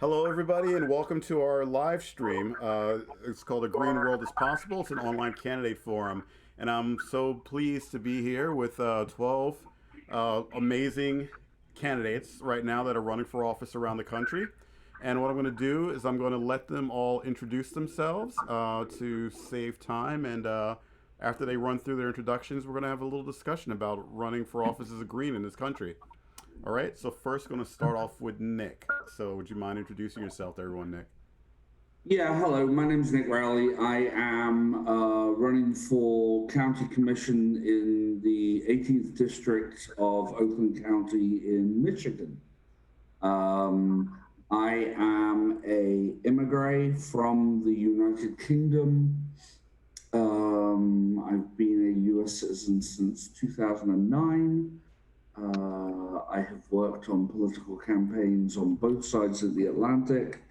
Hello, everybody, and welcome to our live stream. It's called A Green World is Possible. It's an online candidate forum, and I'm so pleased to be here with 12 amazing candidates right now that are running for office around the country. And what I'm going to do is I'm going to let them all introduce themselves to save time. And after they run through their introductions, we're going to have a little discussion about running for office as a green in this country. All right, so first, going to start off with Nick. So, would you mind introducing yourself to everyone, Nick? Yeah, hello. My name's Nick Rowley. I am running for County Commission in the 18th District of Oakland County in Michigan. I am a immigrant from the United Kingdom. I've been a U.S. citizen since 2009. I have worked on political campaigns on both sides of the Atlantic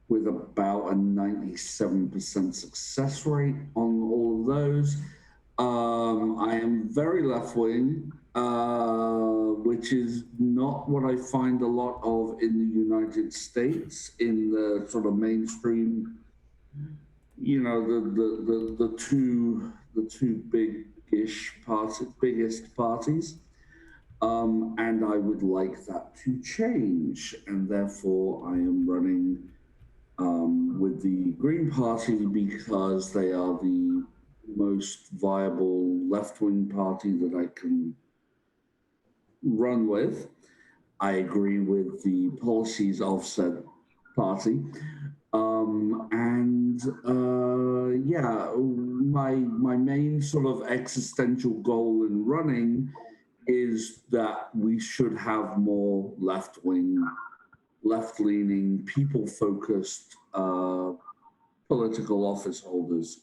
with about a 97% success rate on all of those. I am very left wing, which is not what I find a lot of in the United States in the sort of mainstream. You know, the two biggest parties. And I would like that to change, and therefore I am running with the Green Party because they are the most viable left-wing party that I can run with. I agree with the policies of said party. Yeah, my main sort of existential goal in running is that we should have more left-leaning, people-focused political office holders,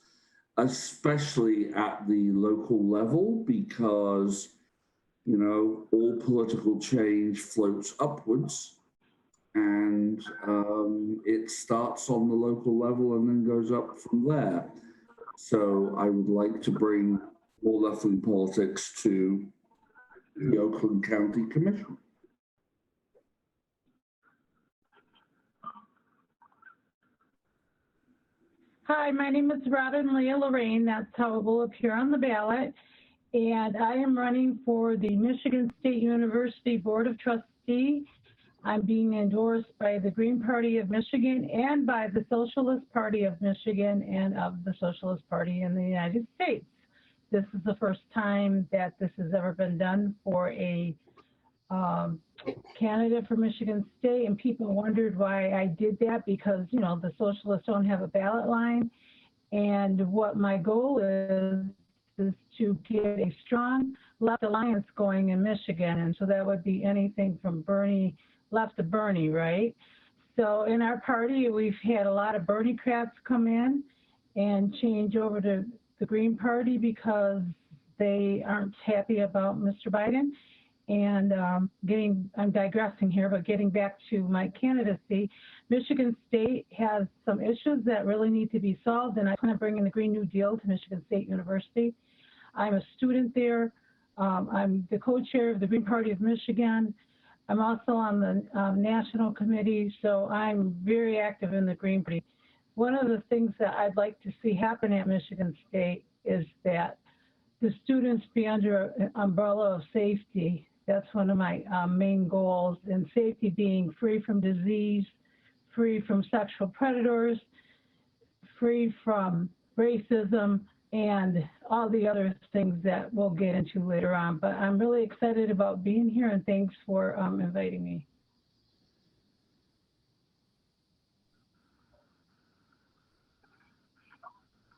especially at the local level, because, you know, all political change floats upwards, and it starts on the local level and then goes up from there. So I would like to bring more left-wing politics to the Oakland County Commission. Hi, my name is Robin Leah Lorraine. That's how it will appear on the ballot. And I am running for the Michigan State University Board of Trustees. I'm being endorsed by the Green Party of Michigan and by the Socialist Party of Michigan and of the Socialist Party in the United States. This is the first time that this has ever been done for a candidate for Michigan State, and people wondered why I did that because, you know, the socialists don't have a ballot line. And what my goal is to get a strong left alliance going in Michigan. And so that would be anything from Bernie, left to Bernie, right? So in our party, we've had a lot of Bernie-crats come in and change over to the Green Party because they aren't happy about Mr. Biden. And I'm digressing here, but getting back to my candidacy, Michigan State has some issues that really need to be solved, and I plan on bringing the Green New Deal to Michigan State University. I'm a student there. I'm the co-chair of the Green Party of Michigan. I'm also on the national committee, so I'm very active in the Green Party. One of the things that I'd like to see happen at Michigan State is that the students be under an umbrella of safety. That's one of my main goals, and safety being free from disease, free from sexual predators, free from racism, and all the other things that we'll get into later on. But I'm really excited about being here, and thanks for inviting me.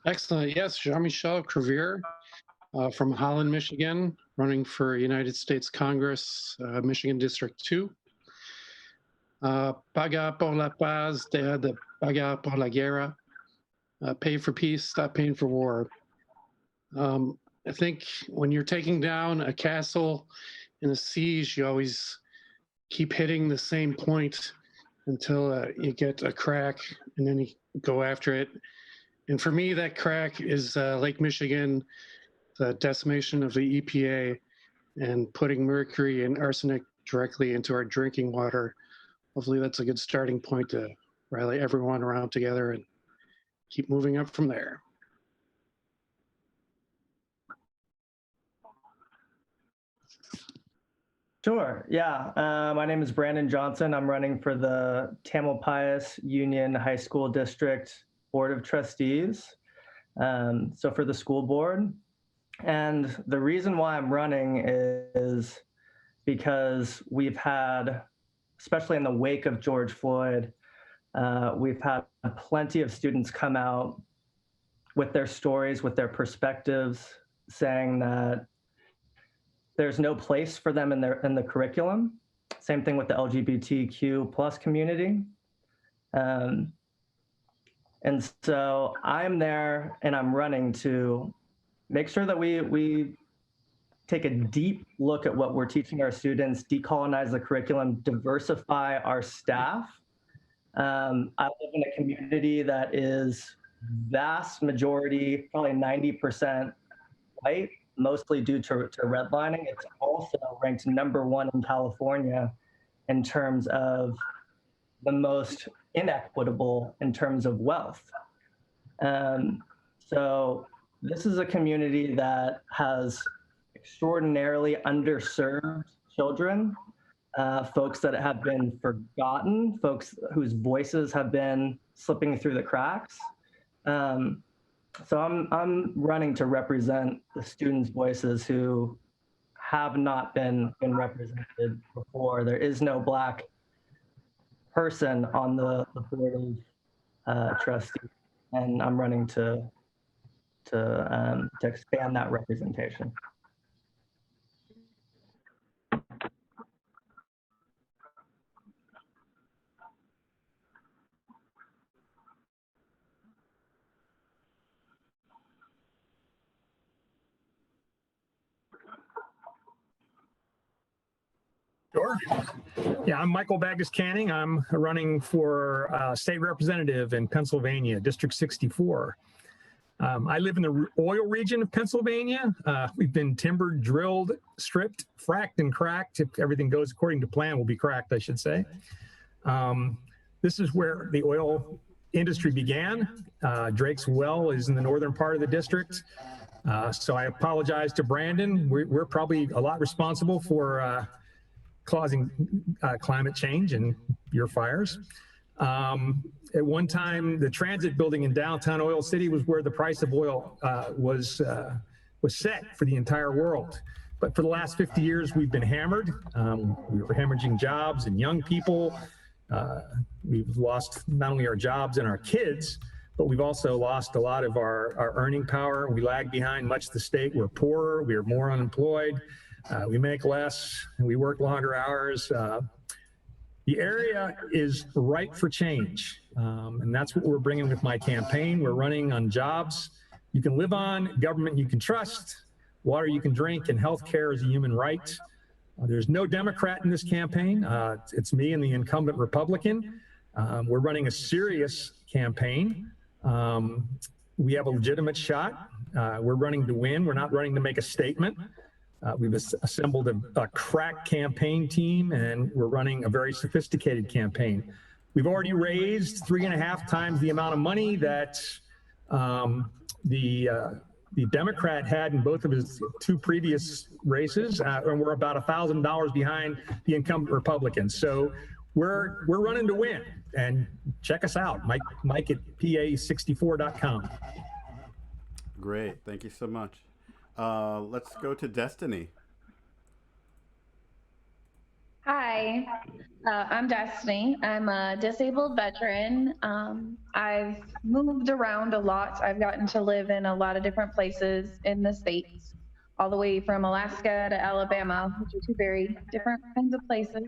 Excellent. Yes, Jean-Michel Crevier from Holland, Michigan, running for United States Congress, Michigan District 2. Paga por la paz, deja de pagar por la guerra. Pay for peace, stop paying for war. I think when you're taking down a castle in a siege, you always keep hitting the same point until you get a crack, and then you go after it. And for me, that crack is Lake Michigan, the decimation of the EPA, and putting mercury and arsenic directly into our drinking water hopefully that's a good starting point to rally everyone around together and keep moving up from there. Sure. Yeah. My name is Brandon Johnson. I'm running for the Tamalpais Union High School District Board of Trustees. So for the school board. And the reason why I'm running is because we've had, especially in the wake of George Floyd, we've had plenty of students come out with their stories, with their perspectives, saying that there's no place for them in the curriculum. Same thing with the LGBTQ plus community. And so I'm there and I'm running to make sure that we take a deep look at what we're teaching our students, decolonize the curriculum, diversify our staff. I live in a community that is vast majority, probably 90% white, mostly due to redlining. It's also ranked #1 in California in terms of the most inequitable in terms of wealth. So this is a community that has extraordinarily underserved children, folks that have been forgotten, folks whose voices have been slipping through the cracks. So I'm running to represent the students' voices who have not been represented before. There is no Black person on the board of trustees, and I'm running to expand that representation. Sure. Yeah, I'm Michael Bagus Canning. I'm running for state representative in Pennsylvania, District 64. I live in the oil region of Pennsylvania. We've been timbered, drilled, stripped, fracked, and cracked. If everything goes according to plan, we'll be cracked, I should say. This is where the oil industry began. Drake's Well is in the northern part of the district. So I apologize to Brandon. We're probably a lot responsible for causing climate change and your fires. At one time, the transit building in downtown Oil City was where the price of oil was set for the entire world. But for the last 50 years, we've been hammered. We were hemorrhaging jobs and young people. We've lost not only our jobs and our kids, but we've also lost a lot of our earning power. We lag behind much of the state. We're poorer, we're more unemployed. We make less, and we work longer hours. The area is ripe for change, and that's what we're bringing with my campaign. We're running on jobs you can live on, government you can trust, water you can drink, and healthcare is a human right. There's no Democrat in this campaign. It's me and the incumbent Republican. We're running a serious campaign. We have a legitimate shot. We're running to win. We're not running to make a statement. We've assembled a crack campaign team, and we're running a very sophisticated campaign. We've already raised 3.5 times the amount of money that the Democrat had in both of his 2 previous races, and we're about $1,000 behind the incumbent Republican. So we're running to win, and check us out, Mike at PA64.com. Great, thank you so much. Let's go to Destiny. Hi, I'm Destiny. I'm a disabled veteran. I've moved around a lot. I've gotten to live in a lot of different places in the States, all the way from Alaska to Alabama, which are 2 very different kinds of places.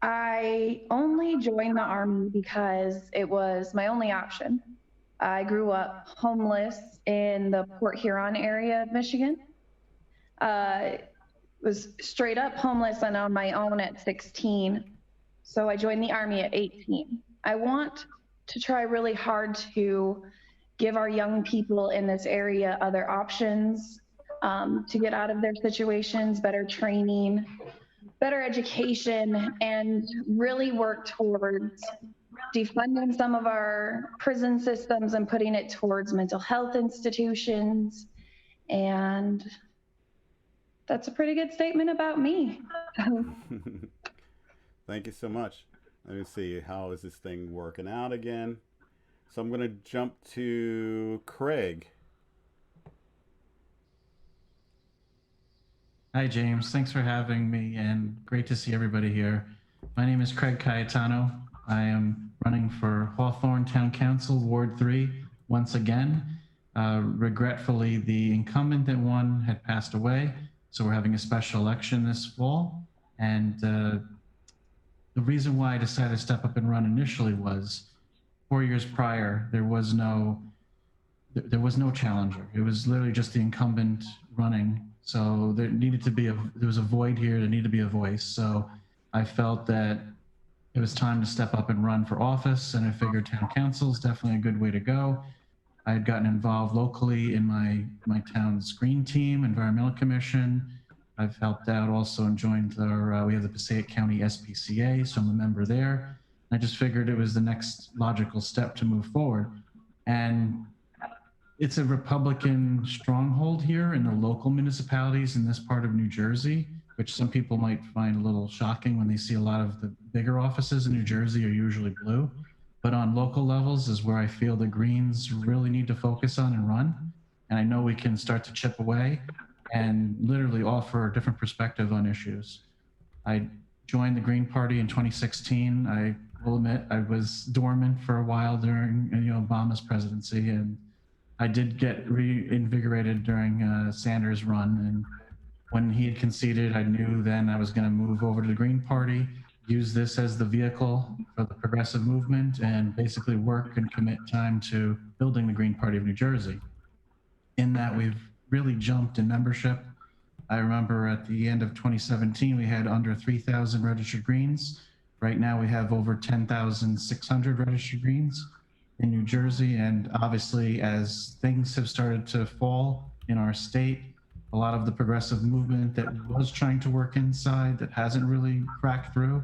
I only joined the Army because it was my only option. I grew up homeless in the Port Huron area of Michigan. Was straight up homeless and on my own at 16. So I joined the Army at 18. I want to try really hard to give our young people in this area other options to get out of their situations, better training, better education and really work towards defunding some of our prison systems and putting it towards mental health institutions. And that's a pretty good statement about me. Thank you so much. Let me see, how is this thing working out again? So I'm going to jump to Craig. Hi, James. Thanks for having me, and great to see everybody here. My name is Craig Cayetano. I am running for Hawthorne Town Council, Ward 3, once again. Regretfully, the incumbent that won had passed away, so we're having a special election this fall. And the reason why I decided to step up and run initially was 4 years prior, there was no challenger. It was literally just the incumbent running. So there was a void here, there needed to be a voice. So I felt that it was time to step up and run for office, and I figured town council is definitely a good way to go. I had gotten involved locally in my town's green team, environmental commission. I've helped out also and joined we have the Passaic County SPCA, so I'm a member there. I just figured it was the next logical step to move forward. And it's a Republican stronghold here in the local municipalities in this part of New Jersey, which some people might find a little shocking when they see a lot of the bigger offices in New Jersey are usually blue. But on local levels is where I feel the Greens really need to focus on and run. And I know we can start to chip away and literally offer a different perspective on issues. I joined the Green Party in 2016. I will admit I was dormant for a while during Obama's presidency, and I did get reinvigorated during Sanders' run. And when he had conceded, I knew then I was going to move over to the Green Party, use this as the vehicle for the progressive movement, and basically work and commit time to building the Green Party of New Jersey. In that, we've really jumped in membership. I remember at the end of 2017, we had under 3,000 registered Greens. Right now, we have over 10,600 registered Greens in New Jersey. And obviously, as things have started to fall in our state, a lot of the progressive movement that was trying to work inside that hasn't really cracked through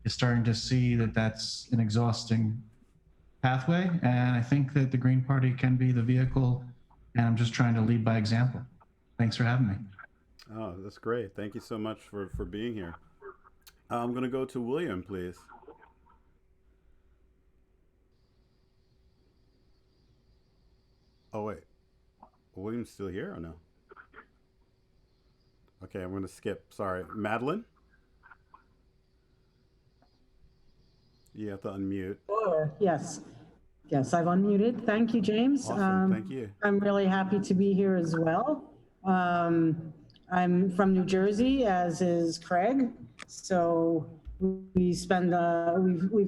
is starting to see that that's an exhausting pathway. And I think that the Green Party can be the vehicle, and I'm just trying to lead by example. Thanks for having me. Oh, that's great. Thank you so much for being here. I'm going to go to William, please. Oh, wait. William's still here or no? Okay, I'm going to skip. Sorry. Madeline? You have to unmute. Sure. Yes. Yes, I've unmuted. Thank you, James. Awesome. Thank you. I'm really happy to be here as well. I'm from New Jersey, as is Craig. So we've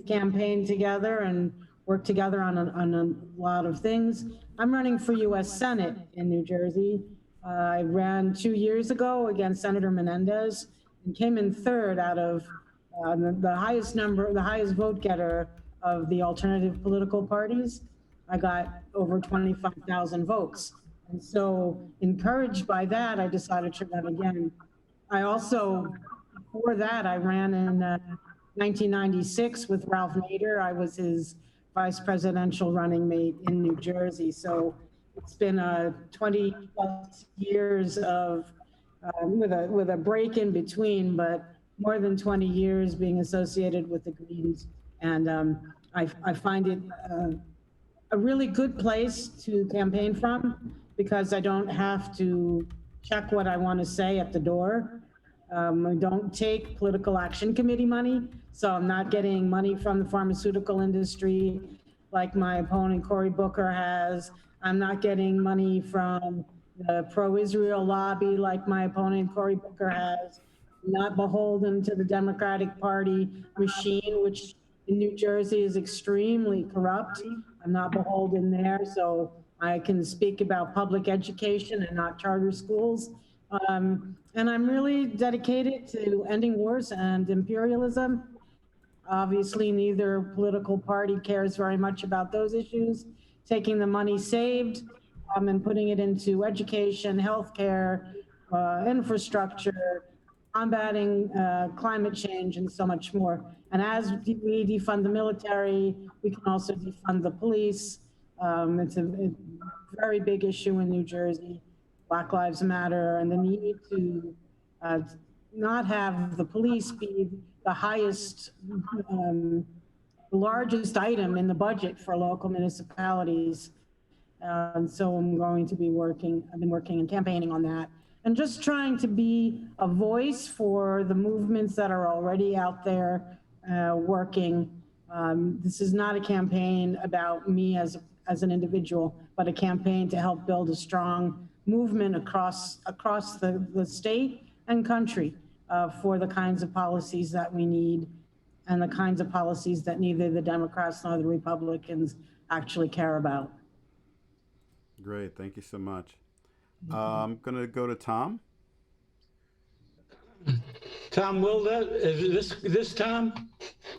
campaigned together and worked together on a lot of things. I'm running for U.S. Senate in New Jersey. I ran 2 years ago against Senator Menendez and came in third out of the highest vote getter of the alternative political parties. I got over 25,000 votes. And so encouraged by that, I decided to run again. I also, before that, I ran in 1996 with Ralph Nader. I was his vice presidential running mate in New Jersey. So it's been 20 plus years of, with a break in between, but more than 20 years being associated with the Greens. And I find it a really good place to campaign from, because I don't have to check what I want to say at the door. I don't take political action committee money, so I'm not getting money from the pharmaceutical industry like my opponent Cory Booker has. I'm not getting money from the pro-Israel lobby like my opponent Cory Booker has. I'm not beholden to the Democratic Party machine, which in New Jersey is extremely corrupt. I'm not beholden there, so I can speak about public education and not charter schools. And I'm really dedicated to ending wars and imperialism. Obviously, neither political party cares very much about those issues. Taking the money saved and putting it into education, healthcare, infrastructure, combating climate change and so much more. And as we defund the military, we can also defund the police. It's a very big issue in New Jersey, Black Lives Matter, and the need to not have the police be the highest, the largest item in the budget for local municipalities. So I'm going to be I've been working and campaigning on that, and just trying to be a voice for the movements that are already out there working. This is not a campaign about me as an individual, but a campaign to help build a strong movement across the state and country for the kinds of policies that we need, and the kinds of policies that neither the Democrats nor the Republicans actually care about. Great, thank you so much. I'm gonna go to Tom. Tom Wilda, is this Tom?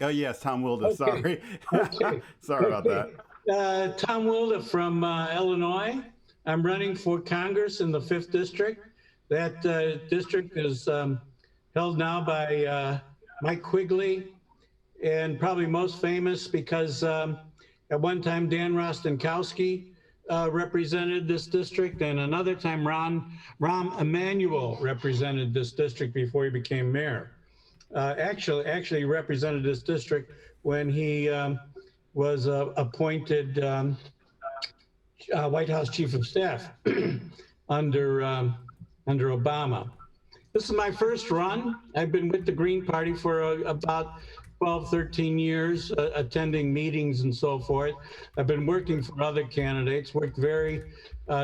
Oh yes, Tom Wilda. Okay. Sorry, Okay. sorry about that. Tom Wilda from Illinois. I'm running for Congress in the 5th District. That district is held now by Mike Quigley, and probably most famous because at one time Dan Rostenkowski represented this district, and another time Rahm Emanuel represented this district before he became mayor. Actually represented this district when he was appointed White House Chief of Staff under Obama. This is my first run. I've been with the Green Party for about 12, 13 years, attending meetings and so forth. I've been working for other candidates, worked very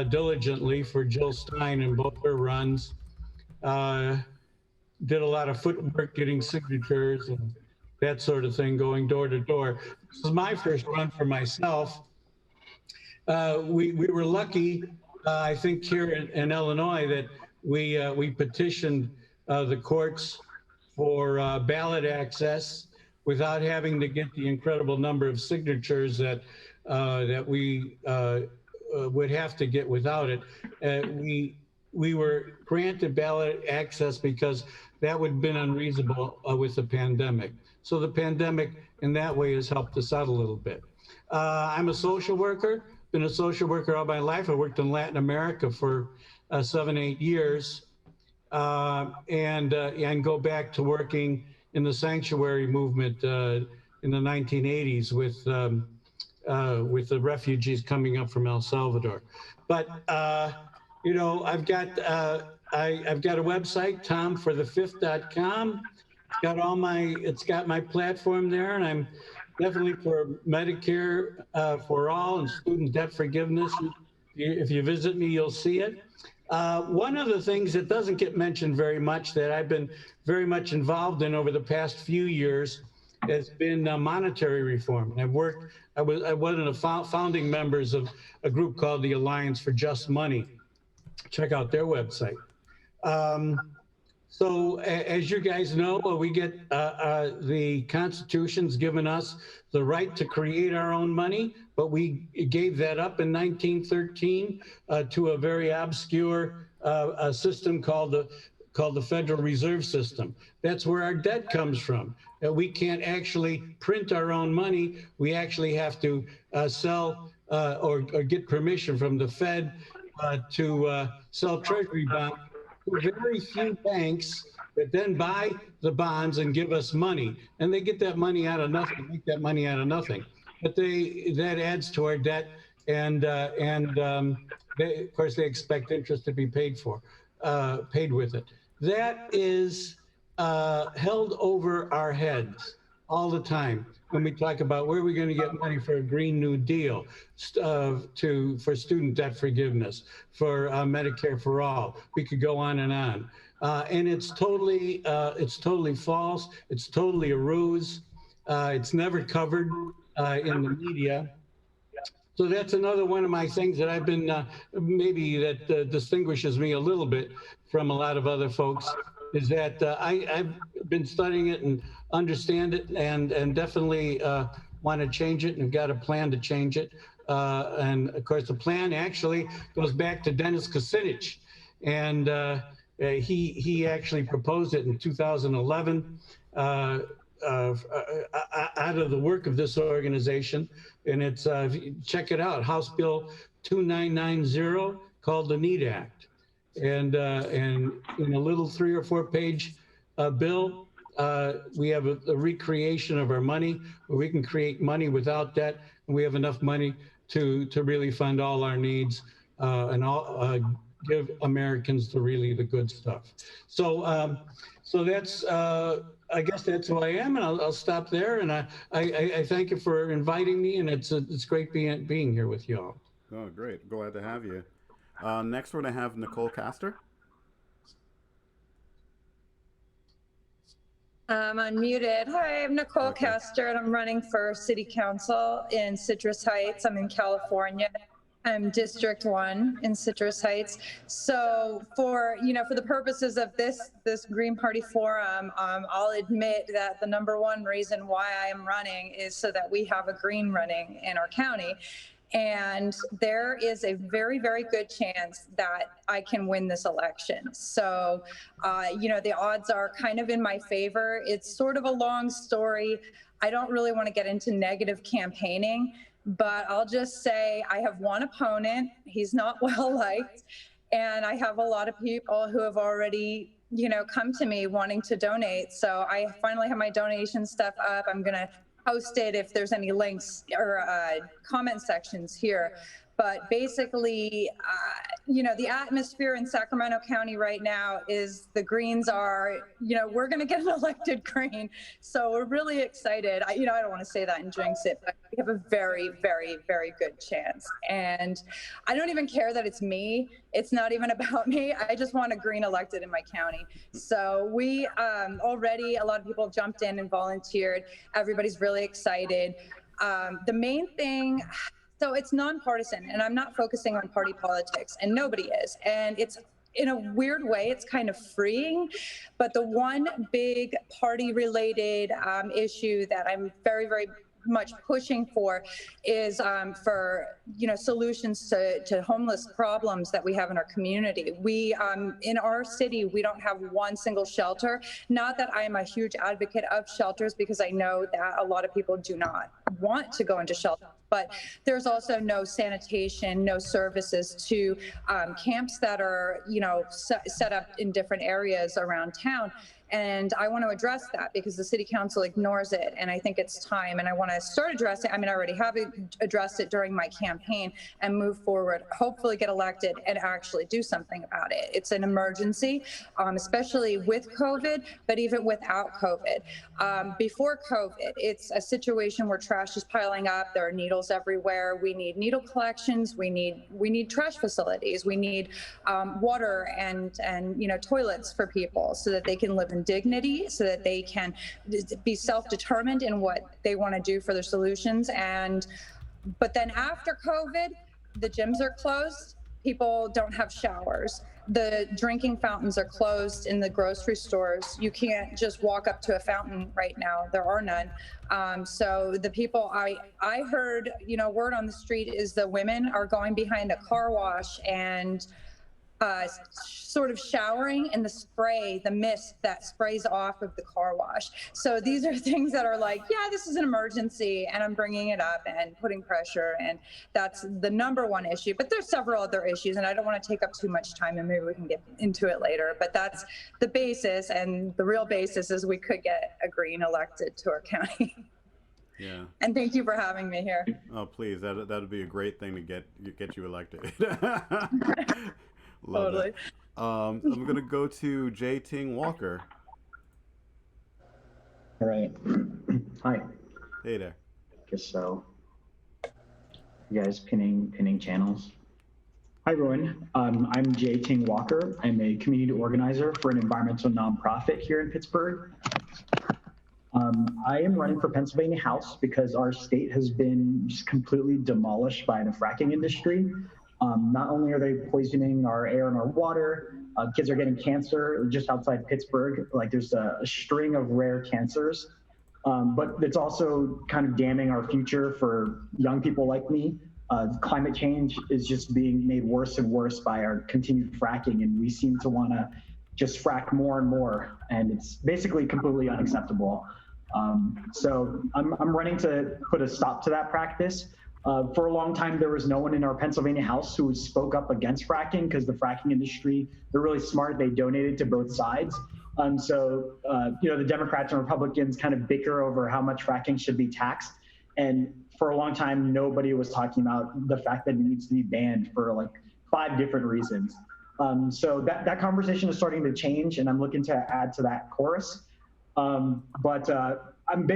diligently for Jill Stein in both her runs. Did a lot of footwork, getting signatures and that sort of thing, going door to door. This is my first run for myself. We were lucky, I think, here in Illinois that we petitioned the courts for ballot access without having to get the incredible number of signatures that we would have to get without it. We were granted ballot access because that would have been unreasonable with the pandemic. So the pandemic in that way has helped us out a little bit. I'm a social worker, been a social worker all my life. I worked in Latin America for 7, 8 years, and go back to working in the sanctuary movement in the 1980s with the refugees coming up from El Salvador. But you know, I've got a website, tomforthefifth.com. It's got my platform there, and I'm definitely for Medicare for all and student debt forgiveness. If you visit me, you'll see it. One of the things that doesn't get mentioned very much that I've been very much involved in over the past few years has been monetary reform. And I was one of the founding members of a group called the Alliance for Just Money. Check out their website. So as you guys know, we get the Constitution's given us the right to create our own money, but we gave that up in 1913 to a very obscure system called the Federal Reserve System. That's where our debt comes from. We can't actually print our own money. We actually have to sell or get permission from the Fed to sell treasury bonds to very few banks that then buy the bonds and give us money. And they get that money out of nothing, make that money out of nothing. But that adds to our debt, and of course they expect interest to be paid with it. That is held over our heads all the time when we talk about where we're going to get money for a Green New Deal, for student debt forgiveness, for Medicare for all. We could go on and on. And it's totally false. It's totally a ruse. It's never covered in the media. So that's another one of my things that I've been, maybe that distinguishes me a little bit from a lot of other folks, is that I've been studying it and understand it, and definitely want to change it, and have got a plan to change it. And of course, the plan actually goes back to Dennis Kucinich. And He actually proposed it in 2011 out of the work of this organization. And it's, check it out, House Bill 2990 called the NEED Act. And in a little 3 or 4 page bill, we have a recreation of our money where we can create money without debt. And we have enough money to really fund all our needs and all give Americans the good stuff. So so that's I guess that's who I am, and I'll stop there. And I thank you for inviting me, and it's great being here with you all. Oh, great! Glad to have you. Next, we're gonna have Nicole Castor. I'm unmuted. Hi, I'm Nicole Castor, and I'm running for City Council in Citrus Heights. I'm in California. I'm District 1 in Citrus Heights. So for the purposes of this Green Party Forum, I'll admit that the #1 reason why I am running is so that we have a green running in our county. And there is a very, very good chance that I can win this election. So, the odds are kind of in my favor. It's sort of a long story. I don't really want to get into negative campaigning, but I'll just say I have one opponent. He's not well liked. And I have a lot of people who have already, come to me wanting to donate. So I finally have my donation stuff up. I'm going to post it if there's any links or comment sections here. But basically, the atmosphere in Sacramento County right now is the Greens are, we're going to get an elected Green. So we're really excited. I don't want to say that and jinx it, but we have a very, very, very good chance. And I don't even care that it's me. It's not even about me. I just want a Green elected in my county. So we already, a lot of people have jumped in and volunteered. Everybody's really excited. The main thing, so it's nonpartisan, and I'm not focusing on party politics, and nobody is. And it's, in a weird way, it's kind of freeing. But the one big party-related issue that I'm very, very much pushing for is for solutions to homeless problems that we have in our community. We in our city, we don't have one single shelter. Not that I am a huge advocate of shelters, because I know that a lot of people do not want to go into shelter, but there's also no sanitation, no services to camps that are set up in different areas around town. And I want to address that because the city council ignores it. And I think it's time. And I want to start addressing, I already have addressed it during my campaign, and move forward, hopefully get elected and actually do something about it. It's an emergency, especially with COVID, but even without COVID. Before COVID, it's a situation where trash is piling up. There are needles everywhere. We need needle collections. We need trash facilities. We need water and toilets for people so that they can live in dignity, so that they can be self-determined in what they want to do for their solutions. But then after COVID, the gyms are closed. People don't have showers. The drinking fountains are closed in the grocery stores. You can't just walk up to a fountain right now. There are none. So the people I heard, word on the street is the women are going behind a car wash and sort of showering in the mist that sprays off of the car wash. So these are things that are like, yeah, this is an emergency, and I'm bringing it up and putting pressure, and that's the #1 issue. But there's several other issues, and I don't want to take up too much time, and maybe we can get into it later. But that's the basis, and the real basis is we could get a Green elected to our county. Yeah. And thank you for having me here. Oh, please, that'd be a great thing to get you elected. Love Totally. It. I'm gonna go to J. Ting Walker. All right. Hi. Hey there. Guess so. You guys pinning channels. Hi everyone. I'm J. Ting Walker. I'm a community organizer for an environmental nonprofit here in Pittsburgh. I am running for Pennsylvania House because our state has been just completely demolished by the fracking industry. Not only are they poisoning our air and our water, kids are getting cancer just outside Pittsburgh. Like there's a string of rare cancers, but it's also kind of damning our future for young people like me. Climate change is just being made worse and worse by our continued fracking, and we seem to want to just frack more and more, and it's basically completely unacceptable. So I'm running to put a stop to that practice. For a long time, there was no one in our Pennsylvania House who spoke up against fracking, because the fracking industry, they're really smart. They donated to both sides. So the Democrats and Republicans kind of bicker over how much fracking should be taxed. And for a long time, nobody was talking about the fact that it needs to be banned for like 5 different reasons. So that conversation is starting to change, and I'm looking to add to that chorus. But I'm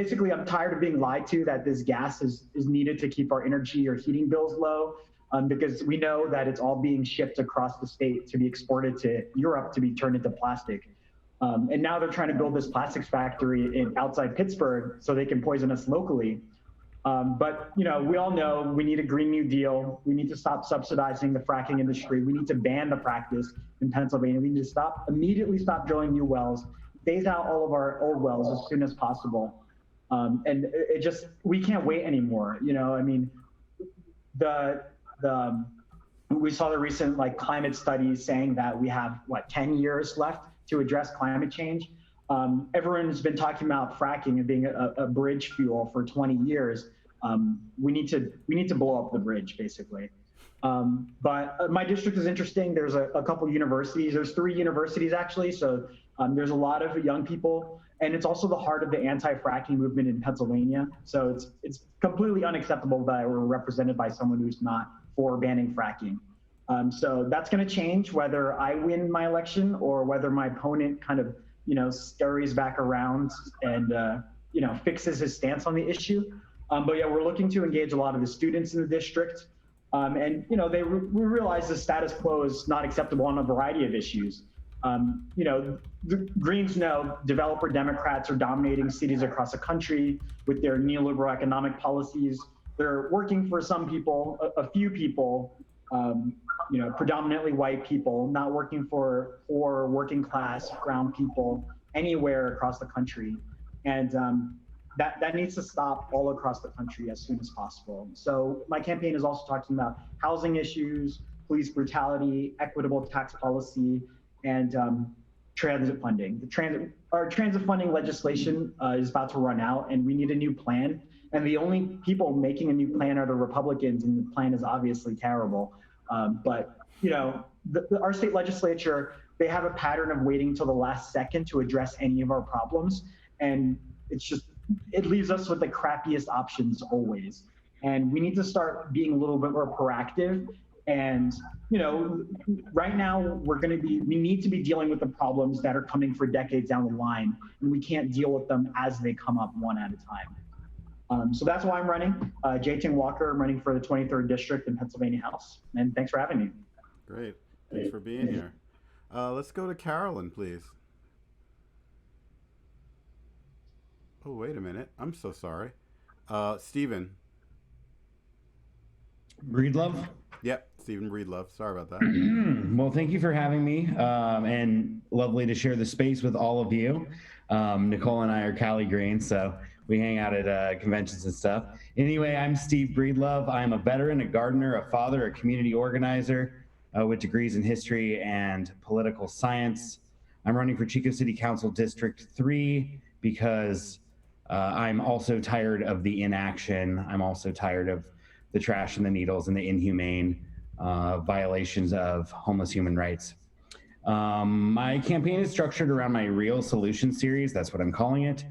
tired of being lied to that this gas is needed to keep our energy or heating bills low, because we know that it's all being shipped across the state to be exported to Europe to be turned into plastic. And now they're trying to build this plastics factory outside Pittsburgh so they can poison us locally. But we all know we need a Green New Deal. We need to stop subsidizing the fracking industry. We need to ban the practice in Pennsylvania. We need to immediately stop drilling new wells, phase out all of our old wells as soon as possible. And we can't wait anymore. I mean, we saw the recent climate studies saying that we have 10 years left to address climate change. Everyone's been talking about fracking and being a bridge fuel for 20 years. We need to blow up the bridge, basically. But my district is interesting. There's a couple universities. There's 3 universities, actually. So there's a lot of young people. And it's also the heart of the anti-fracking movement in Pennsylvania. So it's completely unacceptable that we're represented by someone who's not for banning fracking. So that's going to change whether I win my election or whether my opponent kind of scurries back around and fixes his stance on the issue. But yeah, we're looking to engage a lot of the students in the district. And we realize the status quo is not acceptable on a variety of issues. The Greens know developer Democrats are dominating cities across the country with their neoliberal economic policies. They're working for some people, a few people, predominantly white people, not working for working class brown people anywhere across the country. And that needs to stop all across the country as soon as possible. So my campaign is also talking about housing issues, police brutality, equitable tax policy, and transit funding. Our transit funding legislation is about to run out, and we need a new plan. And the only people making a new plan are the Republicans, and the plan is obviously terrible. But our state legislature, they have a pattern of waiting till the last second to address any of our problems, and it leaves us with the crappiest options always. And we need to start being a little bit more proactive. And right now we need to be dealing with the problems that are coming for decades down the line, and we can't deal with them as they come up one at a time. So that's why I'm running. J.T. Walker, I'm running for the 23rd District in Pennsylvania House. And thanks for having me. Great. Thanks for being here. Let's go to Carolyn, please. Oh, wait a minute. I'm so sorry. Stephen. Breedlove? Yep, Stephen Breedlove. Sorry about that. Well, thank you for having me, and lovely to share the space with all of you. Nicole and I are Cali Green, so we hang out at conventions and stuff. Anyway, I'm Steve Breedlove. I'm a veteran, a gardener, a father, a community organizer with degrees in history and political science. I'm running for Chico City Council District 3 because I'm also tired of the inaction. I'm also tired of the trash and the needles and the inhumane violations of homeless human rights. My campaign is structured around my Real Solution series. That's what I'm calling it.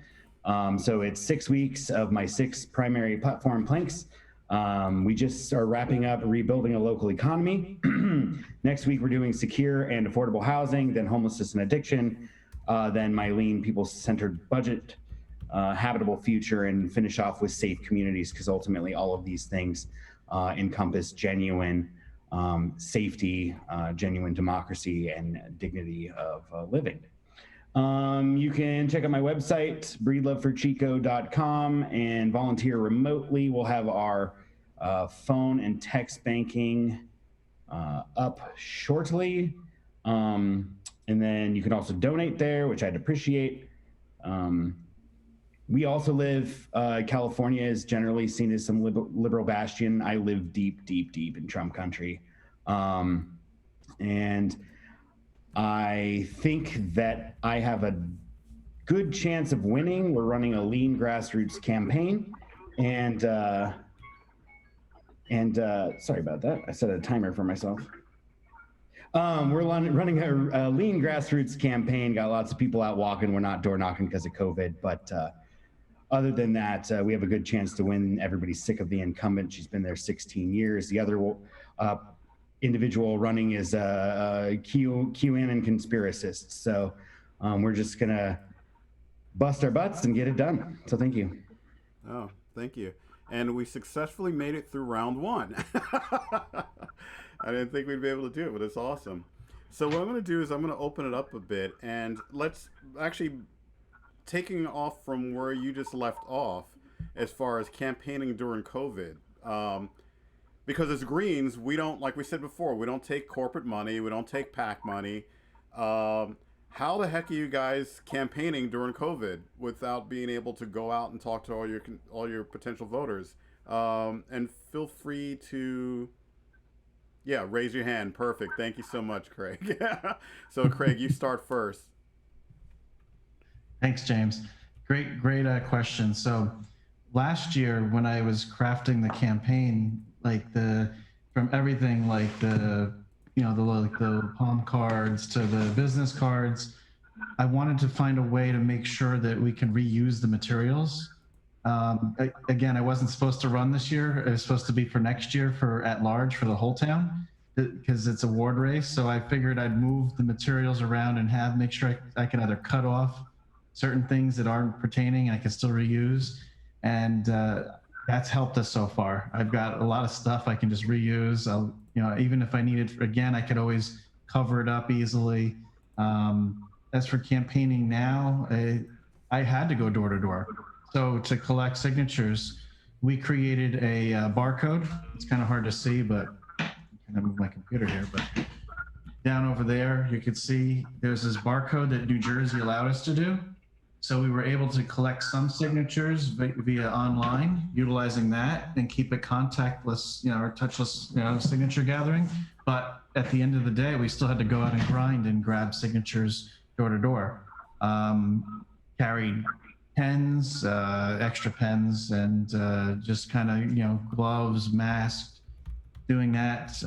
So it's 6 weeks of my 6 primary platform planks. We just are wrapping up rebuilding a local economy. Next week, we're doing secure and affordable housing, then homelessness and addiction, then my lean, people-centered budget, habitable future, and finish off with safe communities, because ultimately all of these things encompass genuine safety, genuine democracy, and dignity of living. You can check out my website, breedloveforchico.com, and volunteer remotely. We'll have our phone and text banking up shortly. And then you can also donate there, which I'd appreciate. We also live, California is generally seen as some liberal bastion. I live deep, deep, deep in Trump country. And I think that I have a good chance of winning. We're running a lean grassroots campaign, and sorry about that. I set a timer for myself. We're running a lean grassroots campaign. Got lots of people out walking. We're not door knocking because of COVID, but other than that, we have a good chance to win. Everybody's sick of the incumbent. She's been there 16 years. The other individual running is a QAnon conspiracist. So we're just gonna bust our butts and get it done. So thank you. Oh, thank you. And we successfully made it through round one. I didn't think we'd be able to do it, but it's awesome. So what I'm going to do is I'm going to open it up a bit, and let's actually, taking off from where you just left off as far as campaigning during COVID. Because as Greens, we don't, like we said before, we don't take corporate money, we don't take PAC money. How the heck are you guys campaigning during COVID without being able to go out and talk to all your potential voters? And feel free to, raise your hand. Perfect. Thank you so much, Craig. So, Craig, you start first. Thanks, James. Great question. So, last year when I was crafting the campaign, from everything like the palm cards to the business cards, I wanted to find a way to make sure that we can reuse the materials. Again, I wasn't supposed to run this year. It was supposed to be for next year for at large for the whole town because it's a ward race. So I figured I'd move the materials around and make sure I can either cut off certain things that aren't pertaining and I can still reuse. And that's helped us so far. I've got a lot of stuff I can just reuse. Even if I need it again, I could always cover it up easily. As for campaigning now, I had to go door to door. So to collect signatures, we created a barcode. It's kind of hard to see, but I'm gonna move my computer here. But down over there, you can see there's this barcode that New Jersey allowed us to do. So we were able to collect some signatures via online, utilizing that and keep it contactless, or touchless, signature gathering. But at the end of the day, we still had to go out and grind and grab signatures door to door. Carried pens, extra pens, and just kind of, gloves, masks, doing that.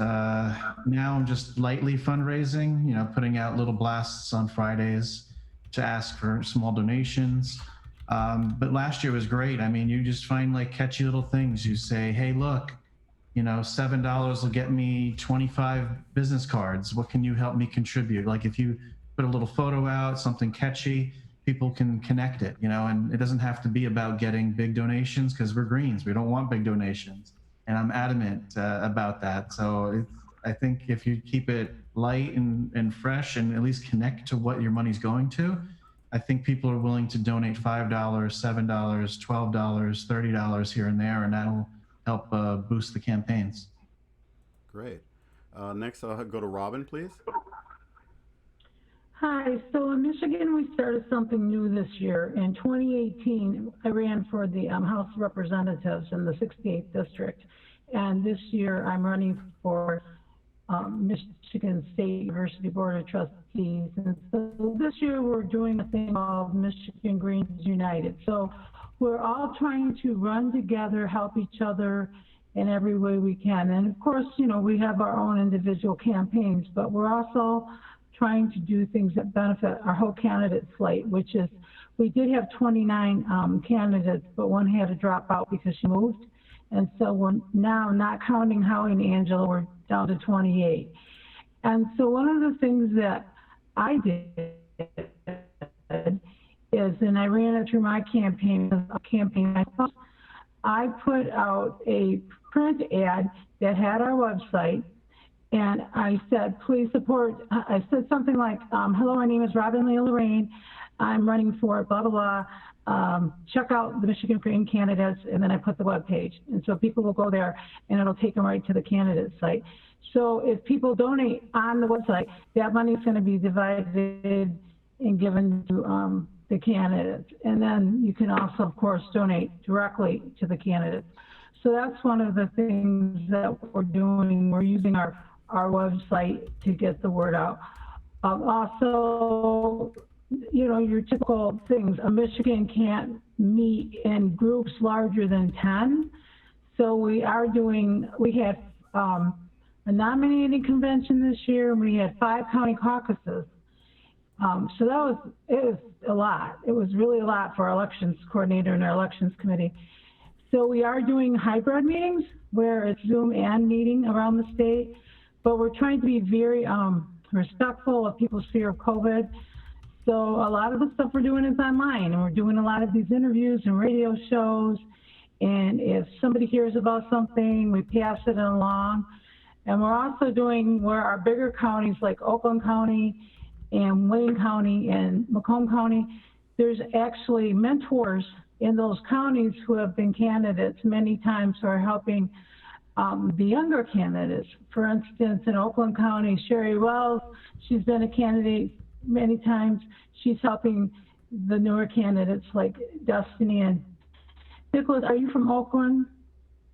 Now I'm just lightly fundraising, putting out little blasts on Fridays to ask for small donations. But last year was great. I mean, you just find catchy little things. You say, hey, look, $7 will get me 25 business cards. What can you help me contribute? If you put a little photo out, something catchy, people can connect it, and it doesn't have to be about getting big donations because we're Greens. We don't want big donations. And I'm adamant about that. So I think if you keep it light and fresh and at least connect to what your money's going to, I think people are willing to donate $5, $7, $12, $30 here and there, and that'll help boost the campaigns. Great. Next, I'll go to Robin, please. Hi, so in Michigan, we started something new this year. In 2018, I ran for the House of Representatives in the 68th District. And this year, I'm running for Michigan State University Board of Trustees. And so this year, we're doing a thing called Michigan Greens United. So we're all trying to run together, help each other in every way we can. And of course, we have our own individual campaigns, but we're also trying to do things that benefit our whole candidate slate, which is, we did have 29 candidates, but one had to drop out because she moved. And so we're now, not counting Howie and Angela, we're down to 28. And so one of the things that I did is, and I ran it through my campaign, I put out a print ad that had our website. And I said, please support, I said something like, hello, my name is Robin Leah Lorraine. I'm running for blah, blah, blah. Check out the Michigan Green candidates. And then I put the webpage. And so people will go there and it'll take them right to the candidate site. So if people donate on the website, that money is going to be divided and given to the candidates. And then you can also, of course, donate directly to the candidates. So that's one of the things that we're doing. We're using our website to get the word out. Also, you know, your typical things. Michigan can't meet in groups larger than 10. So we had a nominating convention this year, and we had 5 county caucuses. So it was a lot. It was really a lot for our elections coordinator and our elections committee. So we are doing hybrid meetings where it's Zoom and meeting around the state, but we're trying to be very respectful of people's fear of COVID. So a lot of the stuff we're doing is online, and we're doing a lot of these interviews and radio shows. And if somebody hears about something, we pass it along. And we're also doing where our bigger counties like Oakland County and Wayne County and Macomb County, there's actually mentors in those counties who have been candidates many times who are helping the younger candidates. For instance, in Oakland County, Sherry Wells, she's been a candidate many times. She's helping the newer candidates like Destiny and Nicholas. Are you from Oakland?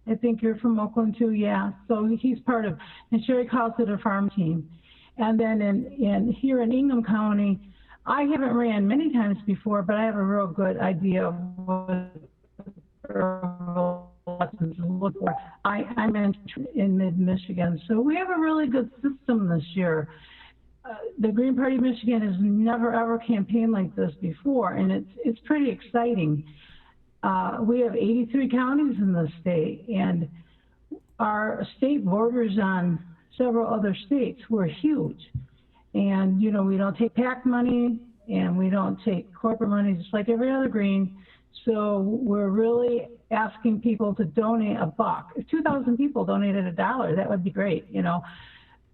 I think you're from Oakland too, yeah. So he's part of, and Sherry calls it a farm team. And then here in Ingham County, I haven't ran many times before, but I have a real good idea of what elections look like. I'm in mid-Michigan, so we have a really good system this year. The Green Party of Michigan has never ever campaigned like this before, and it's pretty exciting. We have 83 counties in the state, and our state borders on several other states. We're huge. And, you know, we don't take PAC money, and we don't take corporate money, just like every other green. So we're really asking people to donate $1. If 2,000 people donated $1, that would be great, you know.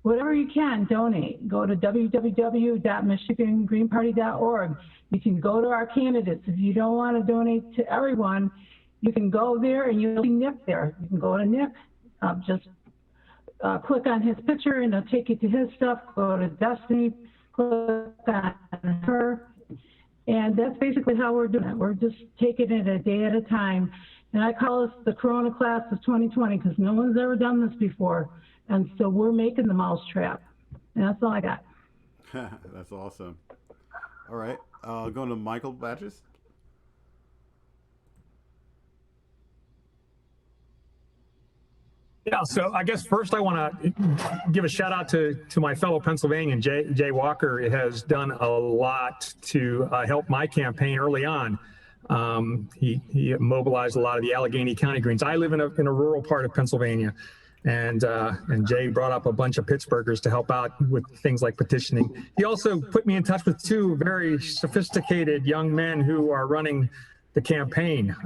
Whatever you can, donate. Go to www.michigangreenparty.org. You can go to our candidates. If you don't want to donate to everyone, you can go there and you'll see Nick there. You can go to Nick, just click on his picture and it'll take you to his stuff. Go to Destiny, click on her. And that's basically how we're doing it. We're just taking it a day at a time. And I call this the Corona class of 2020 because no one's ever done this before. And so we're making the mousetrap. And that's all I got. That's awesome. All right. Going to Michael Badges. Yeah, so I guess first I want to give a shout out to my fellow Pennsylvanian. Jay Walker has done a lot to help my campaign early on. He mobilized a lot of the Allegheny County Greens. I live in a rural part of Pennsylvania, and Jay brought up a bunch of Pittsburghers to help out with things like petitioning. He also put me in touch with 2 very sophisticated young men who are running the campaign.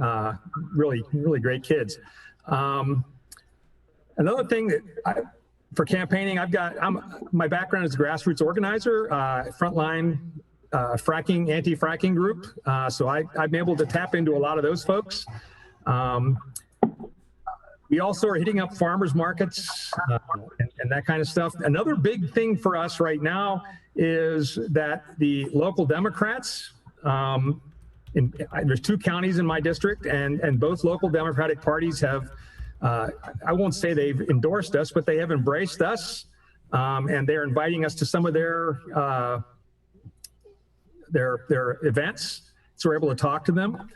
Really great kids. Another thing that for campaigning, my background is a grassroots organizer, frontline fracking, anti-fracking group. So I'm able to tap into a lot of those folks. We also are hitting up farmers markets and that kind of stuff. Another big thing for us right now is that the local Democrats, there's 2 counties in my district, and both local Democratic parties have, I won't say they've endorsed us, but they have embraced us, and they're inviting us to some of their events, so we're able to talk to them,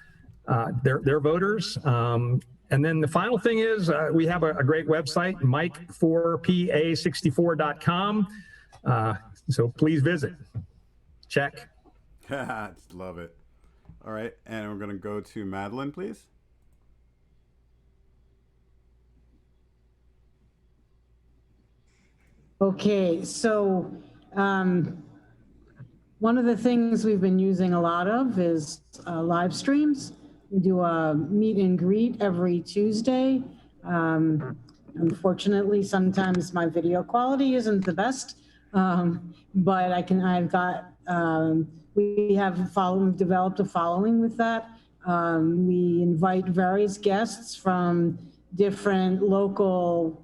their voters. And then the final thing is we have a great website, mike4pa64.com. So please visit. Check. Love it. All right, and we're going to go to Madeline, please. Okay, so one of the things we've been using a lot of is live streams. We do a meet and greet every Tuesday. Unfortunately, sometimes my video quality isn't the best, but we've developed a following with that. We invite various guests from different local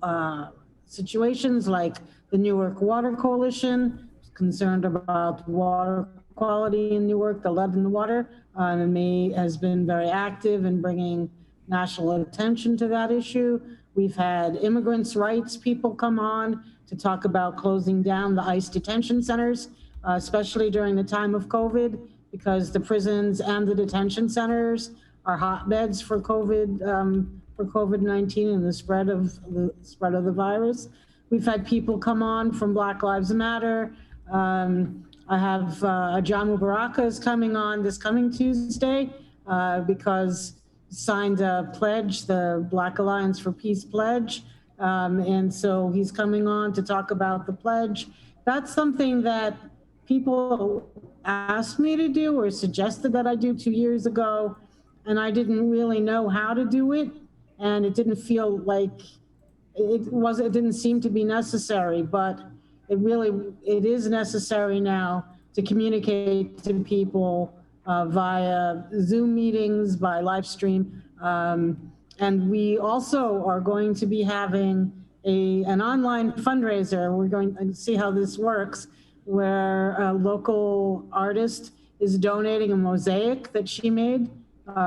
situations, like the Newark Water Coalition, concerned about water quality in Newark, the lead in the water, and has been very active in bringing national attention to that issue. We've had immigrants' rights people come on to talk about closing down the ICE detention centers especially during the time of COVID, because the prisons and the detention centers are hotbeds for COVID-19 and the spread of the virus. We've had people come on from Black Lives Matter. I have John Mubaraka is coming on this coming Tuesday because signed a pledge, the Black Alliance for Peace pledge. And so he's coming on to talk about the pledge. That's something that people asked me to do or suggested that I do 2 years ago, and I didn't really know how to do it, and it didn't feel like it didn't seem to be necessary, but it is necessary now to communicate to people via Zoom meetings, by live stream. And we also are going to be having an online fundraiser. We're going to see how this works, where a local artist is donating a mosaic that she made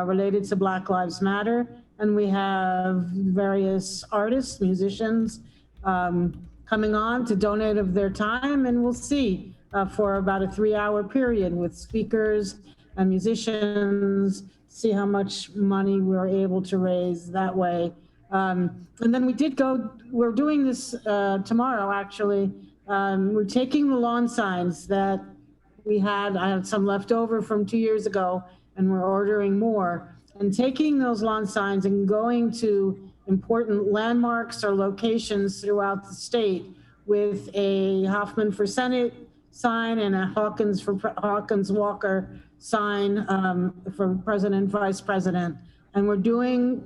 related to Black Lives Matter. And we have various artists, musicians coming on to donate of their time. And we'll see for about a 3-hour period with speakers and musicians, see how much money we're able to raise that way. And then we're doing this tomorrow, actually. We're taking the lawn signs that I had some left over from 2 years ago, and we're ordering more. And taking those lawn signs and going to important landmarks or locations throughout the state with a Hoffman for Senate sign and a Hawkins Walker sign for President, Vice President. And we're doing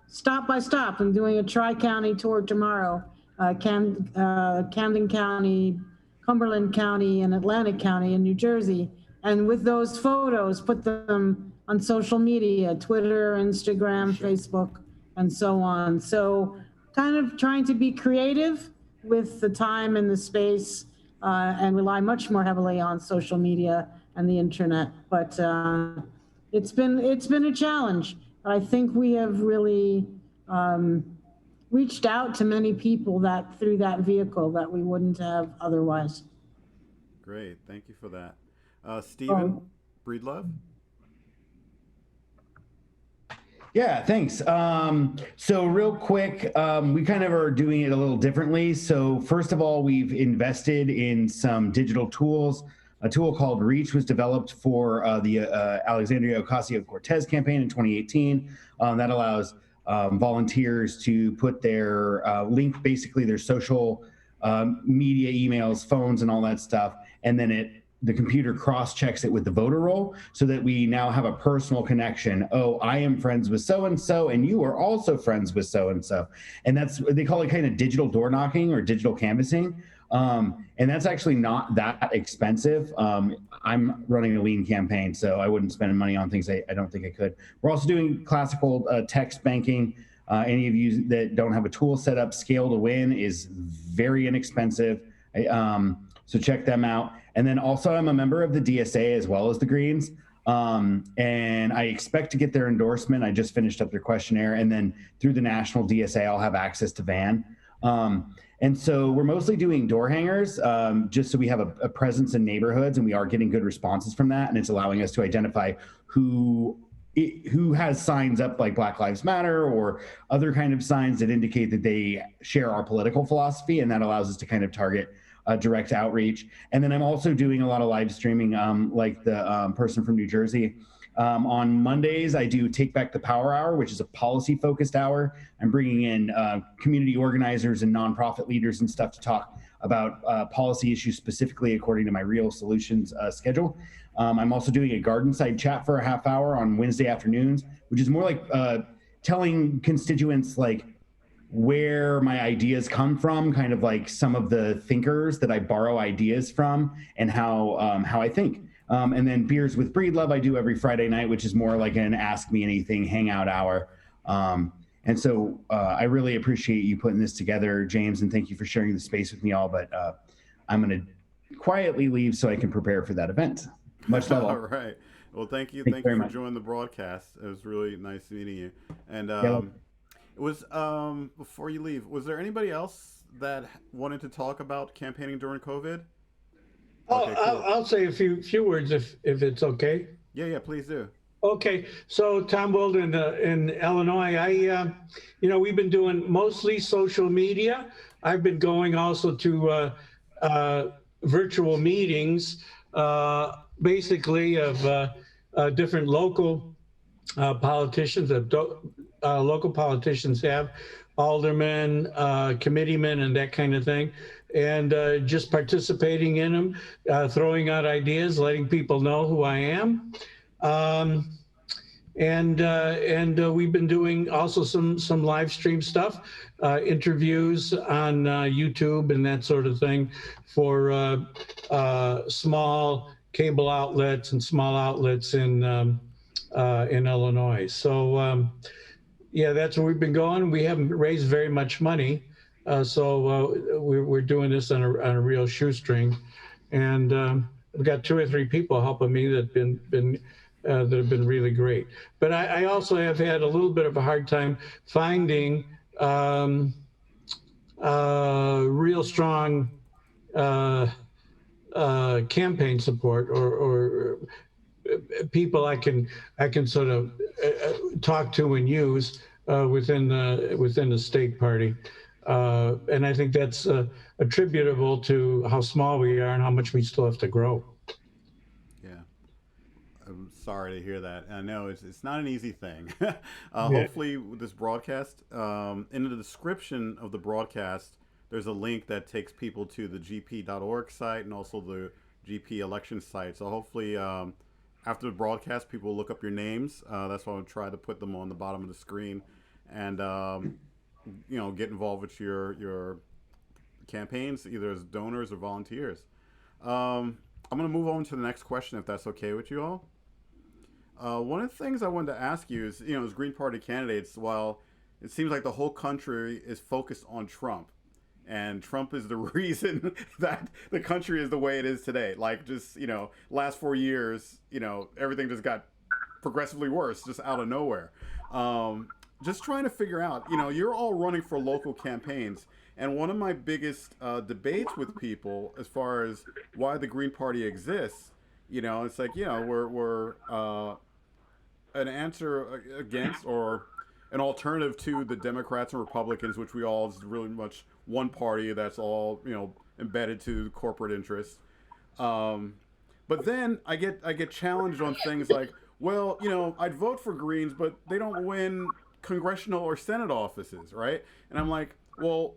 stop by stop. I'm doing a tri-county tour tomorrow, Camden County, Cumberland County, and Atlantic County in New Jersey. And with those photos, put them on social media, Twitter, Instagram, Facebook, and so on. So kind of trying to be creative with the time and the space and rely much more heavily on social media and the internet. But it's been a challenge. I think we have really reached out to many people through that vehicle that we wouldn't have otherwise. Great, thank you for that. Stephen Breedlove? Yeah, thanks. So real quick, we kind of are doing it a little differently. So first of all, we've invested in some digital tools. A tool called Reach was developed for the Alexandria Ocasio-Cortez campaign in 2018. That allows volunteers to put their link, basically their social media, emails, phones, and all that stuff, and then the computer cross-checks it with the voter roll so that we now have a personal connection. Oh, I am friends with so-and-so, and you are also friends with so-and-so. And they call it kind of digital door knocking or digital canvassing. And that's actually not that expensive. I'm running a lean campaign, so I wouldn't spend money on things I don't think I could. We're also doing classical text banking. Any of you that don't have a tool set up, Scale to Win is very inexpensive. So check them out. And then also I'm a member of the DSA as well as the Greens. And I expect to get their endorsement. I just finished up their questionnaire. And then through the national DSA, I'll have access to Van. And so we're mostly doing door hangers just so we have a presence in neighborhoods, and we are getting good responses from that. And it's allowing us to identify who has signs up like Black Lives Matter or other kind of signs that indicate that they share our political philosophy. And that allows us to kind of target direct outreach. And then I'm also doing a lot of live streaming, like the person from New Jersey. On Mondays, I do Take Back the Power Hour, which is a policy-focused hour. I'm bringing in community organizers and nonprofit leaders and stuff to talk about policy issues specifically according to my Real Solutions schedule. I'm also doing a garden side chat for a half hour on Wednesday afternoons, which is more like telling constituents like where my ideas come from, kind of like some of the thinkers that I borrow ideas from and how I think. And then Beers with Breedlove I do every Friday night, which is more like an Ask Me Anything hangout hour. And so I really appreciate you putting this together, James, and thank you for sharing the space with me all. But I'm going to quietly leave so I can prepare for that event. Much love. All right. Well, thank you. Thank you for joining the broadcast. It was really nice meeting you. And it was before you leave, was there anybody else that wanted to talk about campaigning during COVID? Oh, Okay, cool. I'll say a few words if it's okay. Yeah, please do. Okay, so Tom Wilden in Illinois, we've been doing mostly social media. I've been going also to virtual meetings, basically of different local politicians that local politicians have, aldermen, committeemen, and that kind of thing, and just participating in them, throwing out ideas, letting people know who I am. And we've been doing also some live stream stuff, interviews on YouTube and that sort of thing for small cable outlets and small outlets in Illinois. So yeah, that's where we've been going. We haven't raised very much money, so we're doing this on a real shoestring, and we've got 2 or 3 people helping me that have been really great. But I also have had a little bit of a hard time finding real strong campaign support or people I can sort of talk to and use within the state party. And I think that's attributable to how small we are and how much we still have to grow. I'm sorry to hear that. I know it's not an easy thing. Yeah. Hopefully, with this broadcast, in the description of the broadcast, there's a link that takes people to the gp.org site and also the GP election site. So hopefully, after the broadcast, people will look up your names. That's why I'll try to put them on the bottom of the screen, and get involved with your campaigns, either as donors or volunteers. I'm going to move on to the next question, if that's okay with you all. One of the things I wanted to ask you is, as Green Party candidates, while it seems like the whole country is focused on Trump, and Trump is the reason that the country is the way it is today. Like, just, last 4 years, everything just got progressively worse, just out of nowhere. Just trying to figure out, you're all running for local campaigns. And one of my biggest debates with people as far as why the Green Party exists, it's like, we're an answer against or an alternative to the Democrats and Republicans, which we all is really much one party that's all, embedded to corporate interests. But then I get challenged on things like, well, I'd vote for Greens, but they don't win congressional or Senate offices, right? And I'm like, well,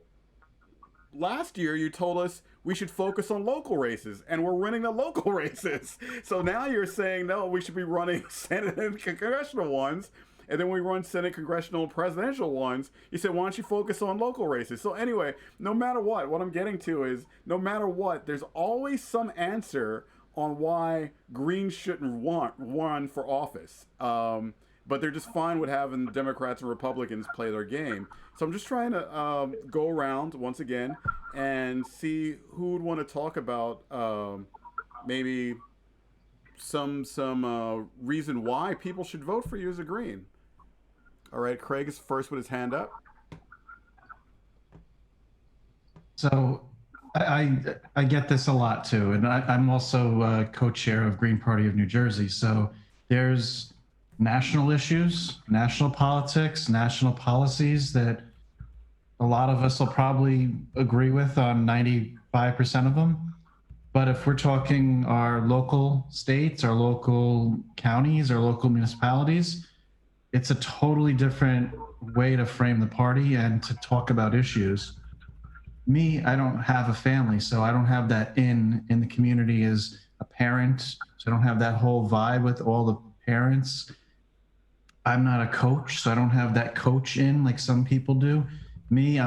last year you told us we should focus on local races, and we're winning the local races. So now you're saying, no, we should be running Senate and congressional ones, and then we run Senate, congressional, and presidential ones. You said, why don't you focus on local races? So anyway, no matter what I'm getting to is, no matter what, there's always some answer on why Greens shouldn't run for office. But they're just fine with having Democrats and Republicans play their game. So I'm just trying to go around once again and see who would want to talk about maybe some reason why people should vote for you as a Green. All right, Craig is first with his hand up. So I get this a lot too, and I'm also co-chair of Green Party of New Jersey. So there's national issues, national politics, national policies that a lot of us will probably agree with on 95% of them. But if we're talking our local states, our local counties, our local municipalities, it's a totally different way to frame the party and to talk about issues. Me, I don't have a family, so I don't have that in the community as a parent. So I don't have that whole vibe with all the parents. I'm not a coach, so I don't have that coach in like some people do. Me, I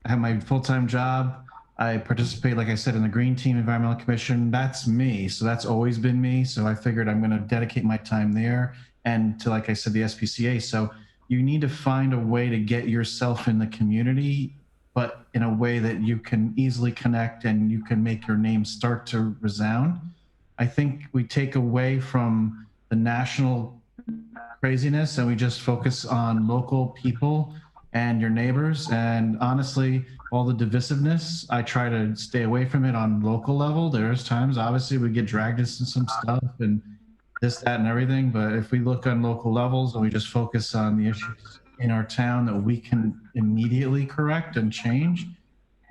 have my full-time job. I participate, like I said, in the Green Team Environmental Commission. That's me, so that's always been me. So I figured I'm gonna dedicate my time there and to, like I said, the SPCA. So you need to find a way to get yourself in the community, but in a way that you can easily connect and you can make your name start to resound. I think we take away from the national craziness and we just focus on local people and your neighbors. And honestly, all the divisiveness. I try to stay away from it on local level. There's times, obviously, we get dragged into some stuff and this, that, and everything. But if we look on local levels and we just focus on the issues in our town that we can immediately correct and change,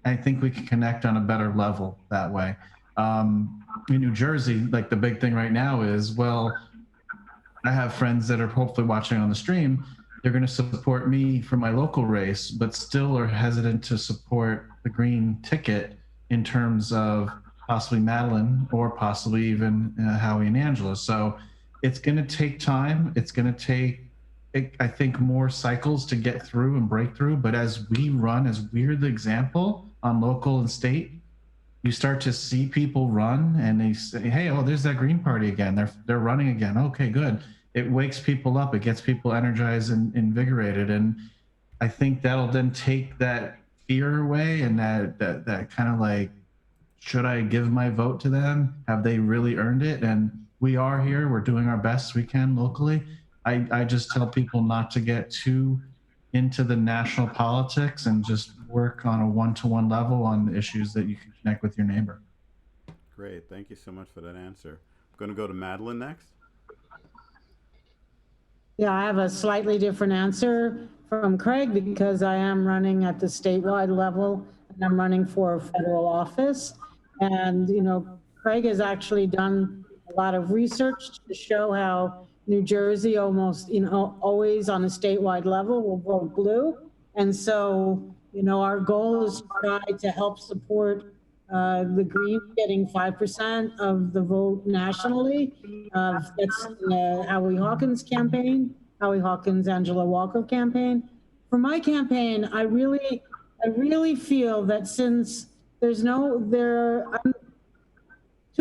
I think we can connect on a better level that way. In New Jersey, like the big thing right now is, well, I have friends that are hopefully watching on the stream. They're going to support me for my local race, but still are hesitant to support the green ticket in terms of possibly Madeline or possibly even Howie and Angela. So it's going to take time. It's going to take, I think, more cycles to get through and break through. But as we run, as we're the example on local and state, you start to see people run and they say, hey, oh, there's that Green Party again. They're running again. Okay, good. It wakes people up. It gets people energized and invigorated. And I think that'll then take that fear away and that kind of like, should I give my vote to them? Have they really earned it? And we are here. We're doing our best we can locally. I just tell people not to get too into the national politics and just work on a one-to-one level on the issues that you can connect with your neighbor. Great. Thank you so much for that answer. I'm going to go to Madeline next. Yeah, I have a slightly different answer from Craig because I am running at the statewide level and I'm running for a federal office. And, you know, Craig has actually done a lot of research to show how New Jersey almost, you know, always on a statewide level will vote blue. And so, you know, our goal is to try to help support the Greens getting 5% of the vote nationally. That's the Howie Hawkins campaign, Howie Hawkins, Angela Walker campaign. For my campaign, I really feel that since there's 2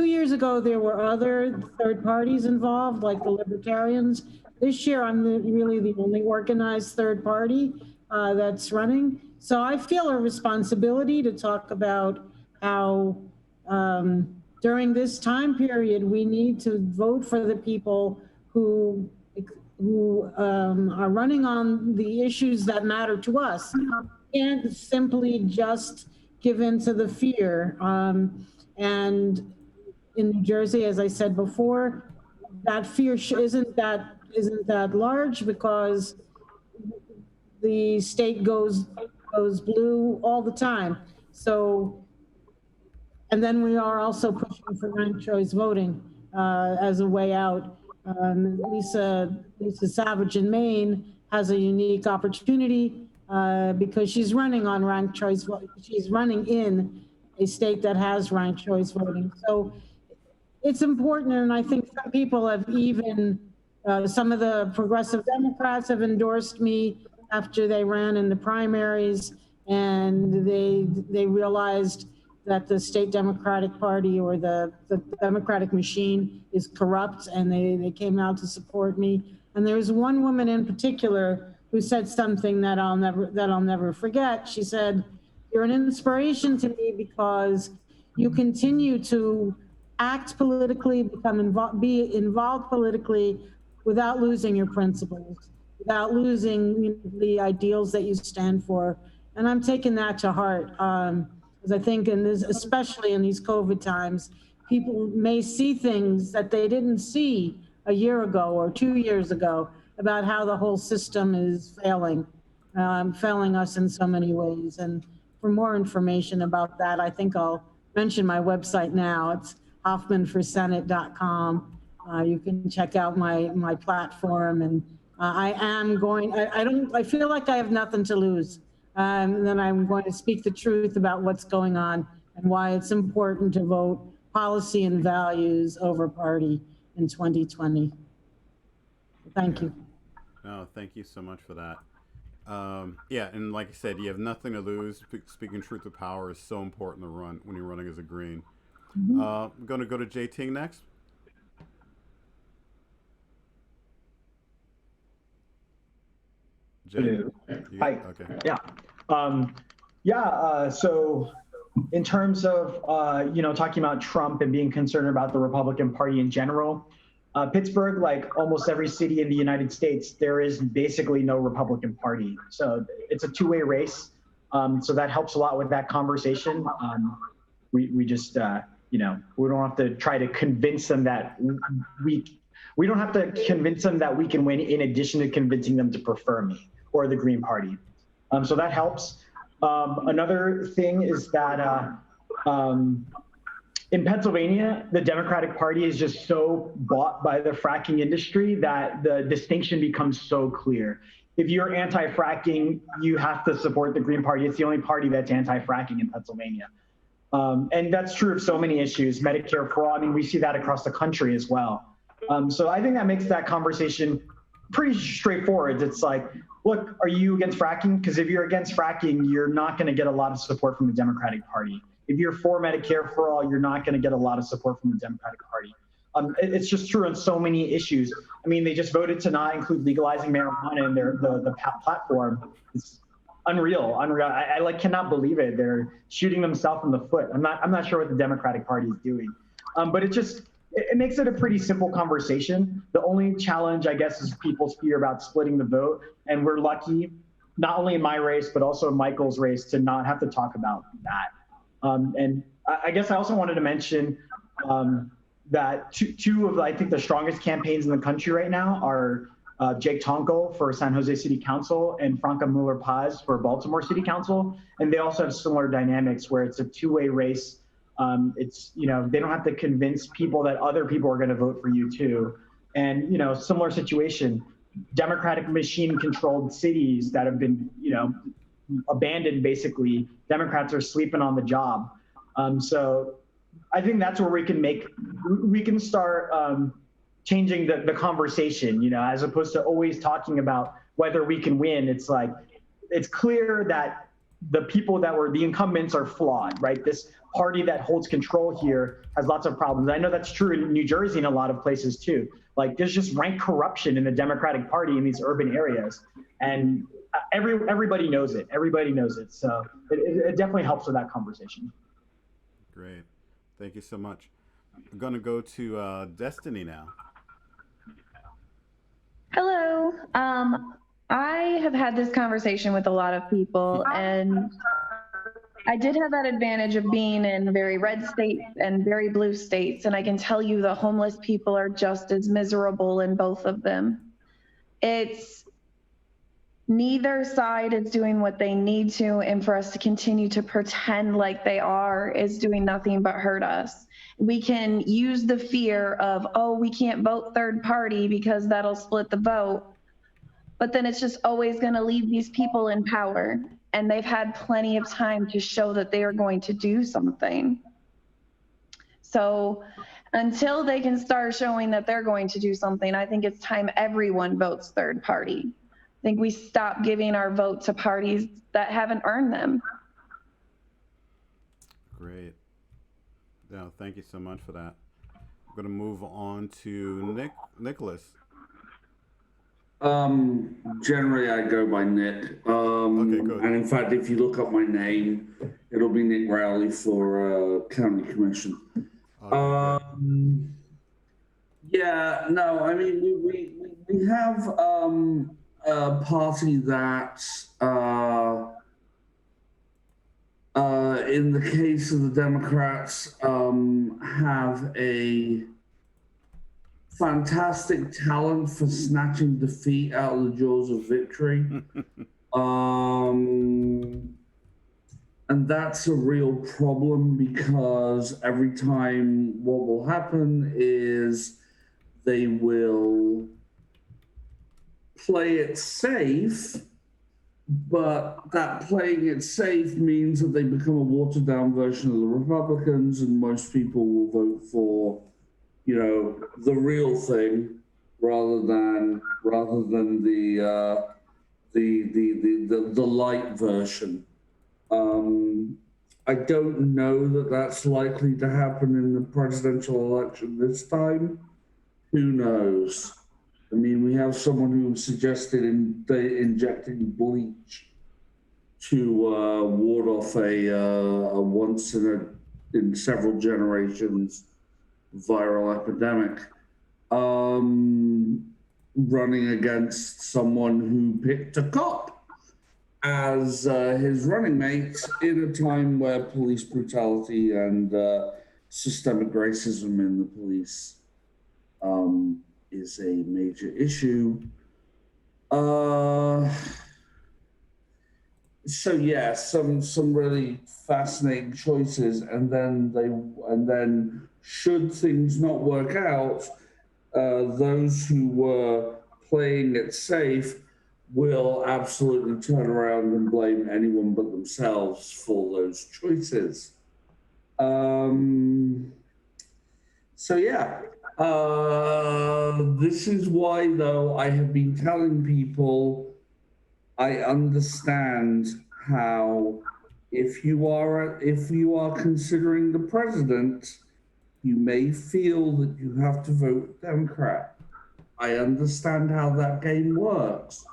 years ago, there were other third parties involved, like the Libertarians. This year, I'm really the only organized third party that's running. So I feel a responsibility to talk about how during this time period, we need to vote for the people who are running on the issues that matter to us. Can't simply just give in to the fear. And in New Jersey, as I said before, that fear isn't that large because the state goes blue all the time. So, and then we are also pushing for ranked choice voting as a way out. Lisa Savage in Maine has a unique opportunity because she's running on ranked choice voting. She's running in a state that has ranked choice voting. So it's important, and I think some people have even, some of the progressive Democrats have endorsed me after they ran in the primaries, and they realized that the state Democratic Party or the Democratic machine is corrupt, and they came out to support me. And there was one woman in particular who said something that I'll never forget. She said, "You're an inspiration to me because you continue to act politically, be involved politically without losing your principles, without losing the ideals that you stand for." And I'm taking that to heart. Because I think especially in these COVID times, people may see things that they didn't see a year ago or 2 years ago about how the whole system is failing us in so many ways. And for more information about that, I think I'll mention my website now. It's hoffmanforsenate.com. You can check out my platform, and I feel like I have nothing to lose. And then I'm going to speak the truth about what's going on and why it's important to vote policy and values over party in 2020. Thank you. No, thank you so much for that. Yeah, and like I said, you have nothing to lose. Speaking truth to power is so important to run when you're running as a green. Mm-hmm. I'm going to go to Jay Ting next. Jay, Hi. Okay. Yeah. So in terms of, talking about Trump and being concerned about the Republican Party in general, Pittsburgh, like almost every city in the United States, there is basically no Republican Party. So it's a two-way race. So that helps a lot with that conversation. We just, you know, we don't have to try to convince them that we don't have to convince them that we can win in addition to convincing them to prefer me or the Green Party. So that helps. Another thing is that in Pennsylvania, the Democratic Party is just so bought by the fracking industry that the distinction becomes so clear. If you're anti-fracking, you have to support the Green Party. It's the only party that's anti-fracking in Pennsylvania. And that's true of so many issues, Medicare for all. I mean, we see that across the country as well. So I think that makes that conversation pretty straightforward. It's like, look, are you against fracking? Because if you're against fracking, you're not going to get a lot of support from the Democratic Party. If you're for Medicare for all, you're not going to get a lot of support from the Democratic Party. It's just true on so many issues. I mean, they just voted to not include legalizing marijuana in the platform. It's unreal. I like cannot believe it. They're shooting themselves in the foot. I'm not sure what the Democratic Party is doing, but it makes it a pretty simple conversation. The only challenge, I guess, is people's fear about splitting the vote. And we're lucky, not only in my race, but also in Michael's race, to not have to talk about that. And I guess I also wanted to mention that two of, I think, the strongest campaigns in the country right now are Jake Tonko for San Jose City Council and Franca Muller-Paz for Baltimore City Council. And they also have similar dynamics where it's a two-way race. It's, you know, they don't have to convince people that other people are going to vote for you too. And, you know, similar situation, Democratic machine controlled cities that have been, you know, abandoned, basically. Democrats are sleeping on the job. So I think that's where we can start changing the conversation, you know, as opposed to always talking about whether we can win. It's like, it's clear that the people that were the incumbents are flawed, right? This party that holds control here has lots of problems. I know that's true in New Jersey and a lot of places too. Like, there's just rank corruption in the Democratic Party in these urban areas. And everybody knows it. Everybody knows it. So it definitely helps with that conversation. Great. Thank you so much. I'm going to go to Destiny now. Hello. I have had this conversation with a lot of people, and I did have that advantage of being in very red states and very blue states, and I can tell you the homeless people are just as miserable in both of them. It's neither side is doing what they need to, and for us to continue to pretend like they are is doing nothing but hurt us. We can use the fear of, oh, we can't vote third party because that'll split the vote. But then it's just always going to leave these people in power. And they've had plenty of time to show that they are going to do something. So until they can start showing that they're going to do something, I think it's time everyone votes third party. I think we stop giving our vote to parties that haven't earned them. Great. No, thank you so much for that. I'm going to move on to Nicholas. Generally I go by Nick. Okay, good. And in fact, if you look up my name, it'll be Nick Rowley for County Commission. Yeah, no, I mean, we have a party that, in the case of the Democrats, have a fantastic talent for snatching defeat out of the jaws of victory. And that's a real problem, because every time what will happen is they will play it safe, but that playing it safe means that they become a watered down version of the Republicans, and most people will vote for, you know, the real thing rather than the light version. I don't know that that's likely to happen in the presidential election this time. Who knows? I mean, we have someone who suggested injecting bleach to ward off a once in several generations viral epidemic, running against someone who picked a cop. as his running mate in a time where police brutality and systemic racism in the police is a major issue. So yeah, some really fascinating choices, and then should things not work out, those who were playing it safe will absolutely turn around and blame anyone but themselves for those choices. So yeah, this is why though I have been telling people I understand how if you are considering the president, you may feel that you have to vote Democrat. I understand how that game works.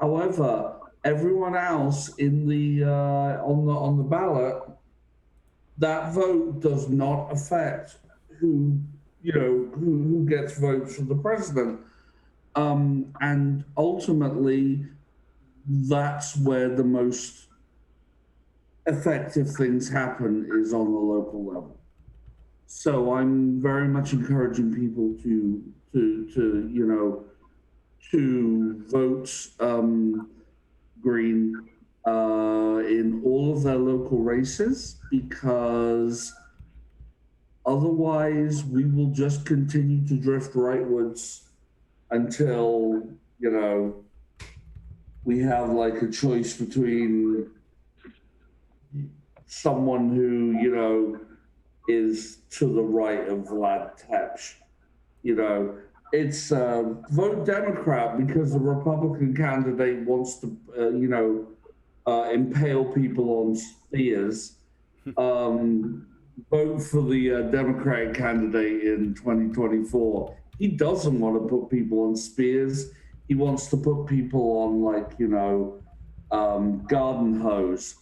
However, everyone else in the on the ballot, that vote does not affect who who gets votes for the president, and ultimately, that's where the most effective things happen is on the local level. So I'm very much encouraging people to vote green in all of their local races, because otherwise we will just continue to drift rightwards until we have like a choice between someone who is to the right of Vlad Tepes. It's vote Democrat because the Republican candidate wants to, impale people on spears. Vote for the Democratic candidate in 2024. He doesn't want to put people on spears. He wants to put people on garden hose.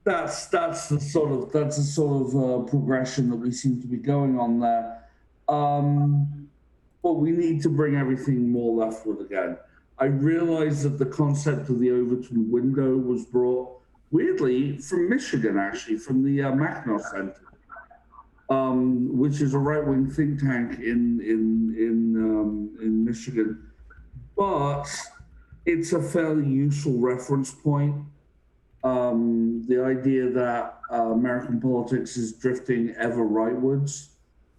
That's the sort of progression that we seem to be going on there. But we need to bring everything more leftward again. I realize that the concept of the Overton window was brought weirdly from Michigan, actually, from the Mackinac Center, which is a right-wing think tank in Michigan. But it's a fairly useful reference point. The idea that American politics is drifting ever rightwards,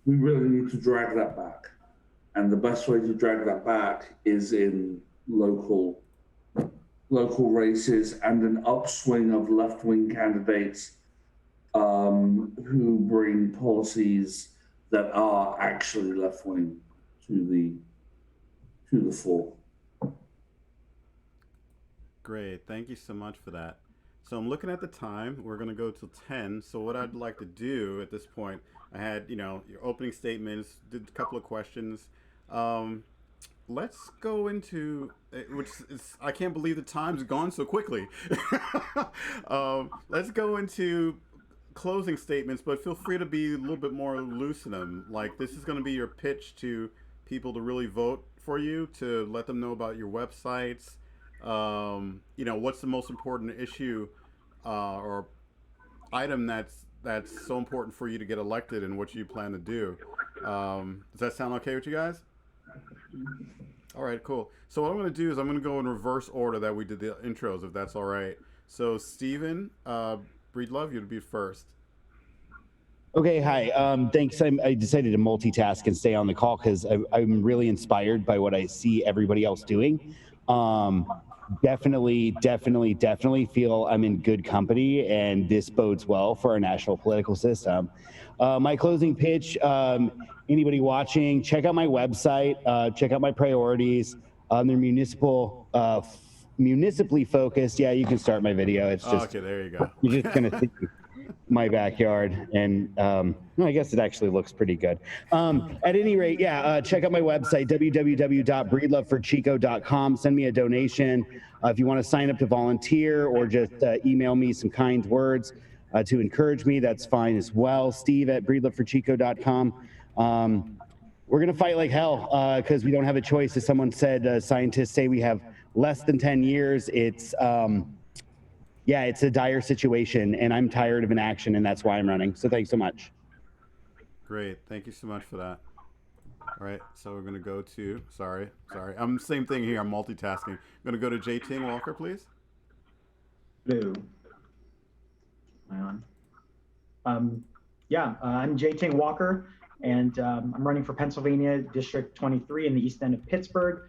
we really need to drag that back. And the best way to drag that back is in local races and an upswing of left-wing candidates who bring policies that are actually left-wing to the fore. Great, thank you so much for that. So I'm looking at the time. We're going to go till 10. So what I'd like to do at this point, I had, your opening statements, did a couple of questions. Let's go into, which is, I can't believe the time's gone so quickly. Let's go into closing statements, but feel free to be a little bit more loose in them. Like, this is going to be your pitch to people to really vote for you, to let them know about your websites. What's the most important issue or item that's so important for you to get elected, and what you plan to do. Does that sound okay with you guys? All right, cool. So what I'm going to do is I'm going to go in reverse order that we did the intros, if that's all right. So Stephen, Breedlove, you'd be first. Okay, hi. Thanks. I decided to multitask and stay on the call because I'm really inspired by what I see everybody else doing. Definitely feel I'm in good company, and this bodes well for our national political system. My closing pitch, anybody watching, check out my website, check out my priorities. They're municipally focused. Yeah, you can start my video. It's just, okay, there you go. You're just going to see my backyard, and I guess it actually looks pretty good. At any rate, yeah, check out my website, www.breedloveforchico.com. Send me a donation. If you want to sign up to volunteer or just email me some kind words to encourage me, that's fine as well. Steve@breedloveforchico.com. We're going to fight like hell because we don't have a choice. As someone said, scientists say we have less than 10 years. It's yeah, it's a dire situation, and I'm tired of inaction, and that's why I'm running. So thanks so much. Great. Thank you so much for that. All right, so we're gonna go to sorry. I'm same thing here. I'm multitasking. I'm gonna go to J. Ting Walker, please. Hello. Am I on? I'm J. Ting Walker, and I'm running for Pennsylvania District 23 in the East End of Pittsburgh.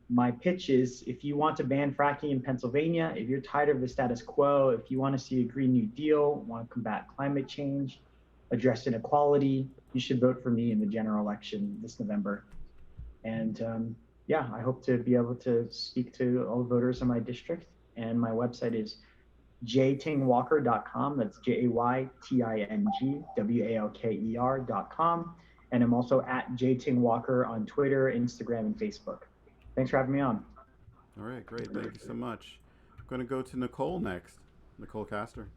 My pitch is, if you want to ban fracking in Pennsylvania, if you're tired of the status quo, if you want to see a Green New Deal, want to combat climate change, address inequality, you should vote for me in the general election this November. And I hope to be able to speak to all the voters in my district. And my website is jtingwalker.com. That's JAYTINGWALKER.com. And I'm also at jtingwalker on Twitter, Instagram, and Facebook. Thanks for having me on. All right, great. Thank you so much. I'm going to go to Nicole next. Nicole Castor.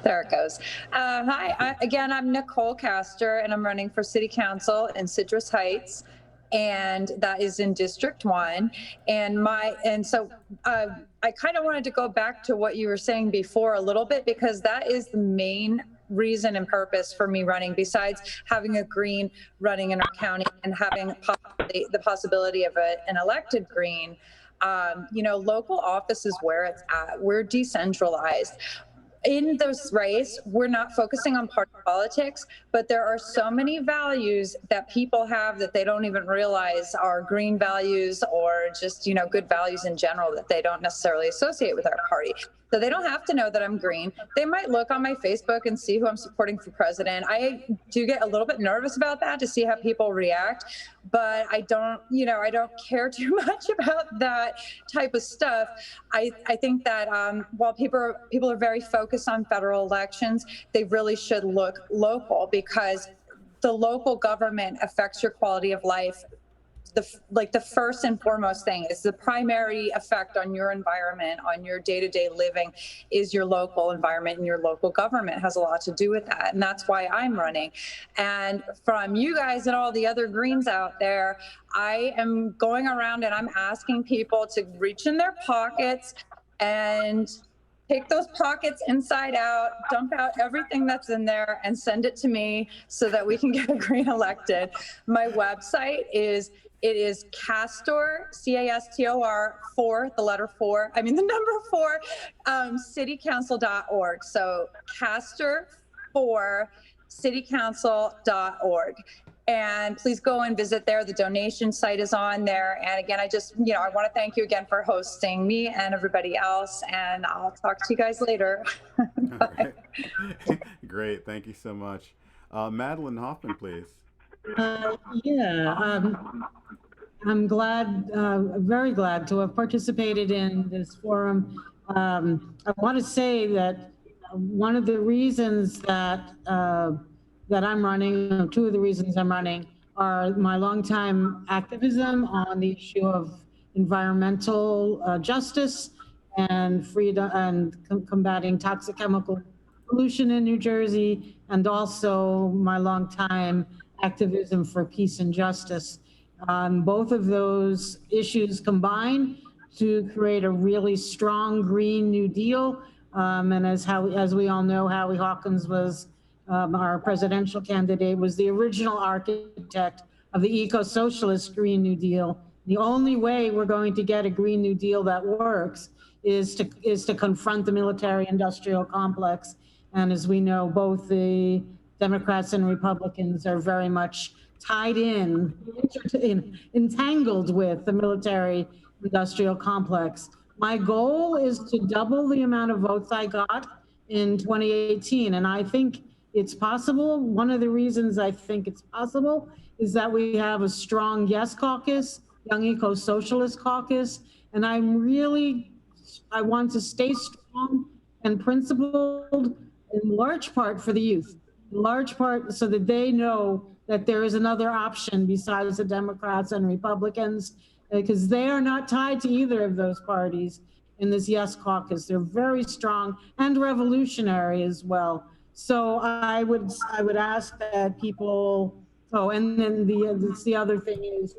There it goes. Hi, again, I'm Nicole Castor, and I'm running for City Council in Citrus Heights, and that is in District 1. And so I kind of wanted to go back to what you were saying before a little bit, because that is the main reason and purpose for me running, besides having a green running in our county and having the possibility of an elected green. Local office is where it's at. We're decentralized. In this race, we're not focusing on party politics, but there are so many values that people have that they don't even realize are green values, or just, good values in general, that they don't necessarily associate with our party. So they don't have to know that I'm green. They might look on my Facebook and see who I'm supporting for president. I do get a little bit nervous about that, to see how people react, but I don't care too much about that type of stuff. I think that while people are very focused on federal elections, they really should look local, because the local government affects your quality of life. The first and foremost thing is the primary effect on your environment, on your day-to-day living, is your local environment, and your local government has a lot to do with that. And that's why I'm running. And from you guys and all the other Greens out there, I am going around and I'm asking people to reach in their pockets and take those pockets inside out, dump out everything that's in there, and send it to me so that we can get a Green elected. My website is Castor, CASTOR, the number 4, citycouncil.org. So Castor 4, citycouncil.org. And please go and visit there. The donation site is on there. And again, I want to thank you again for hosting me and everybody else. And I'll talk to you guys later. Right. Great. Thank you so much. Madeline Hoffman, please. I'm glad, very glad to have participated in this forum. I want to say that one of the reasons that I'm running, 2 of the reasons I'm running, are my longtime activism on the issue of environmental justice and freedom, and combating toxic chemical pollution in New Jersey, and also my longtime activism for peace and justice. Both of those issues combine to create a really strong Green New Deal. And as we all know, Howie Hawkins was our presidential candidate, was the original architect of the eco-socialist Green New Deal. The only way we're going to get a Green New Deal that works is to confront the military-industrial complex. And as we know, both the Democrats and Republicans are very much tied entangled with the military-industrial complex. My goal is to double the amount of votes I got in 2018, and I think it's possible. One of the reasons I think it's possible is that we have a strong Yes Caucus, Young Eco-Socialist Caucus, and I want to stay strong and principled, in large part for the youth, in large part so that they know that there is another option besides the Democrats and Republicans, because they are not tied to either of those parties in this Yes Caucus. They're very strong and revolutionary as well. So I would ask that people, and then the other thing is,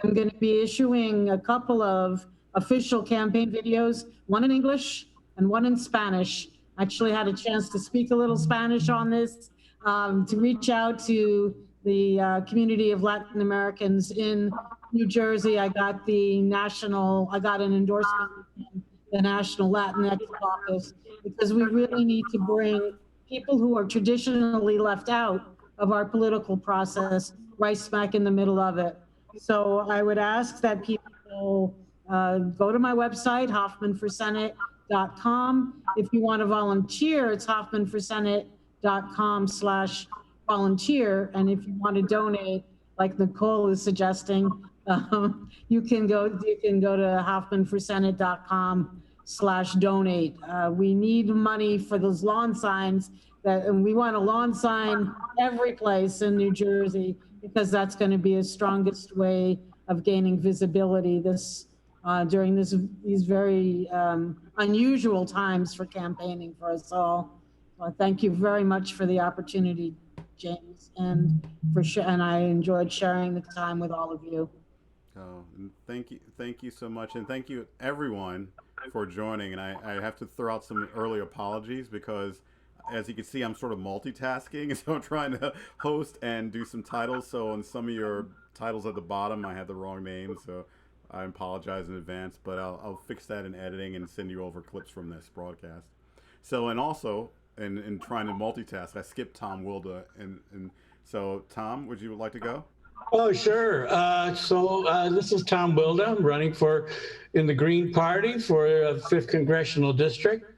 I'm going to be issuing a couple of official campaign videos, one in English and one in Spanish. Actually had a chance to speak a little Spanish on this, to reach out to the community of Latin Americans in New Jersey. I got an endorsement from the National Latinx Caucus, because we really need to bring people who are traditionally left out of our political process right smack in the middle of it. So I would ask that people go to my website, hoffmanforsenate.com. If you want to volunteer, it's hoffmanforsenate.com/volunteer. And if you want to donate, like Nicole is suggesting, you can go to hoffmanforsenate.com/donate. We need money for those lawn signs and we want a lawn sign every place in New Jersey, because that's going to be the strongest way of gaining visibility during these very unusual times for campaigning for us all. So thank you very much for the opportunity, James, and I enjoyed sharing the time with all of you. Oh, and thank you so much, and thank you everyone for joining. And I have to throw out some early apologies, because as you can see, I'm sort of multitasking, so I'm trying to host and do some titles. So on some of your titles at the bottom, I had the wrong name, so I apologize in advance. But I'll fix that in editing and send you over clips from this broadcast. So, and also in trying to multitask, I skipped Tom Wilda, and so Tom, would you like to go? Oh, sure. This is Tom Wilda. I'm running in the Green Party for 5th Congressional District.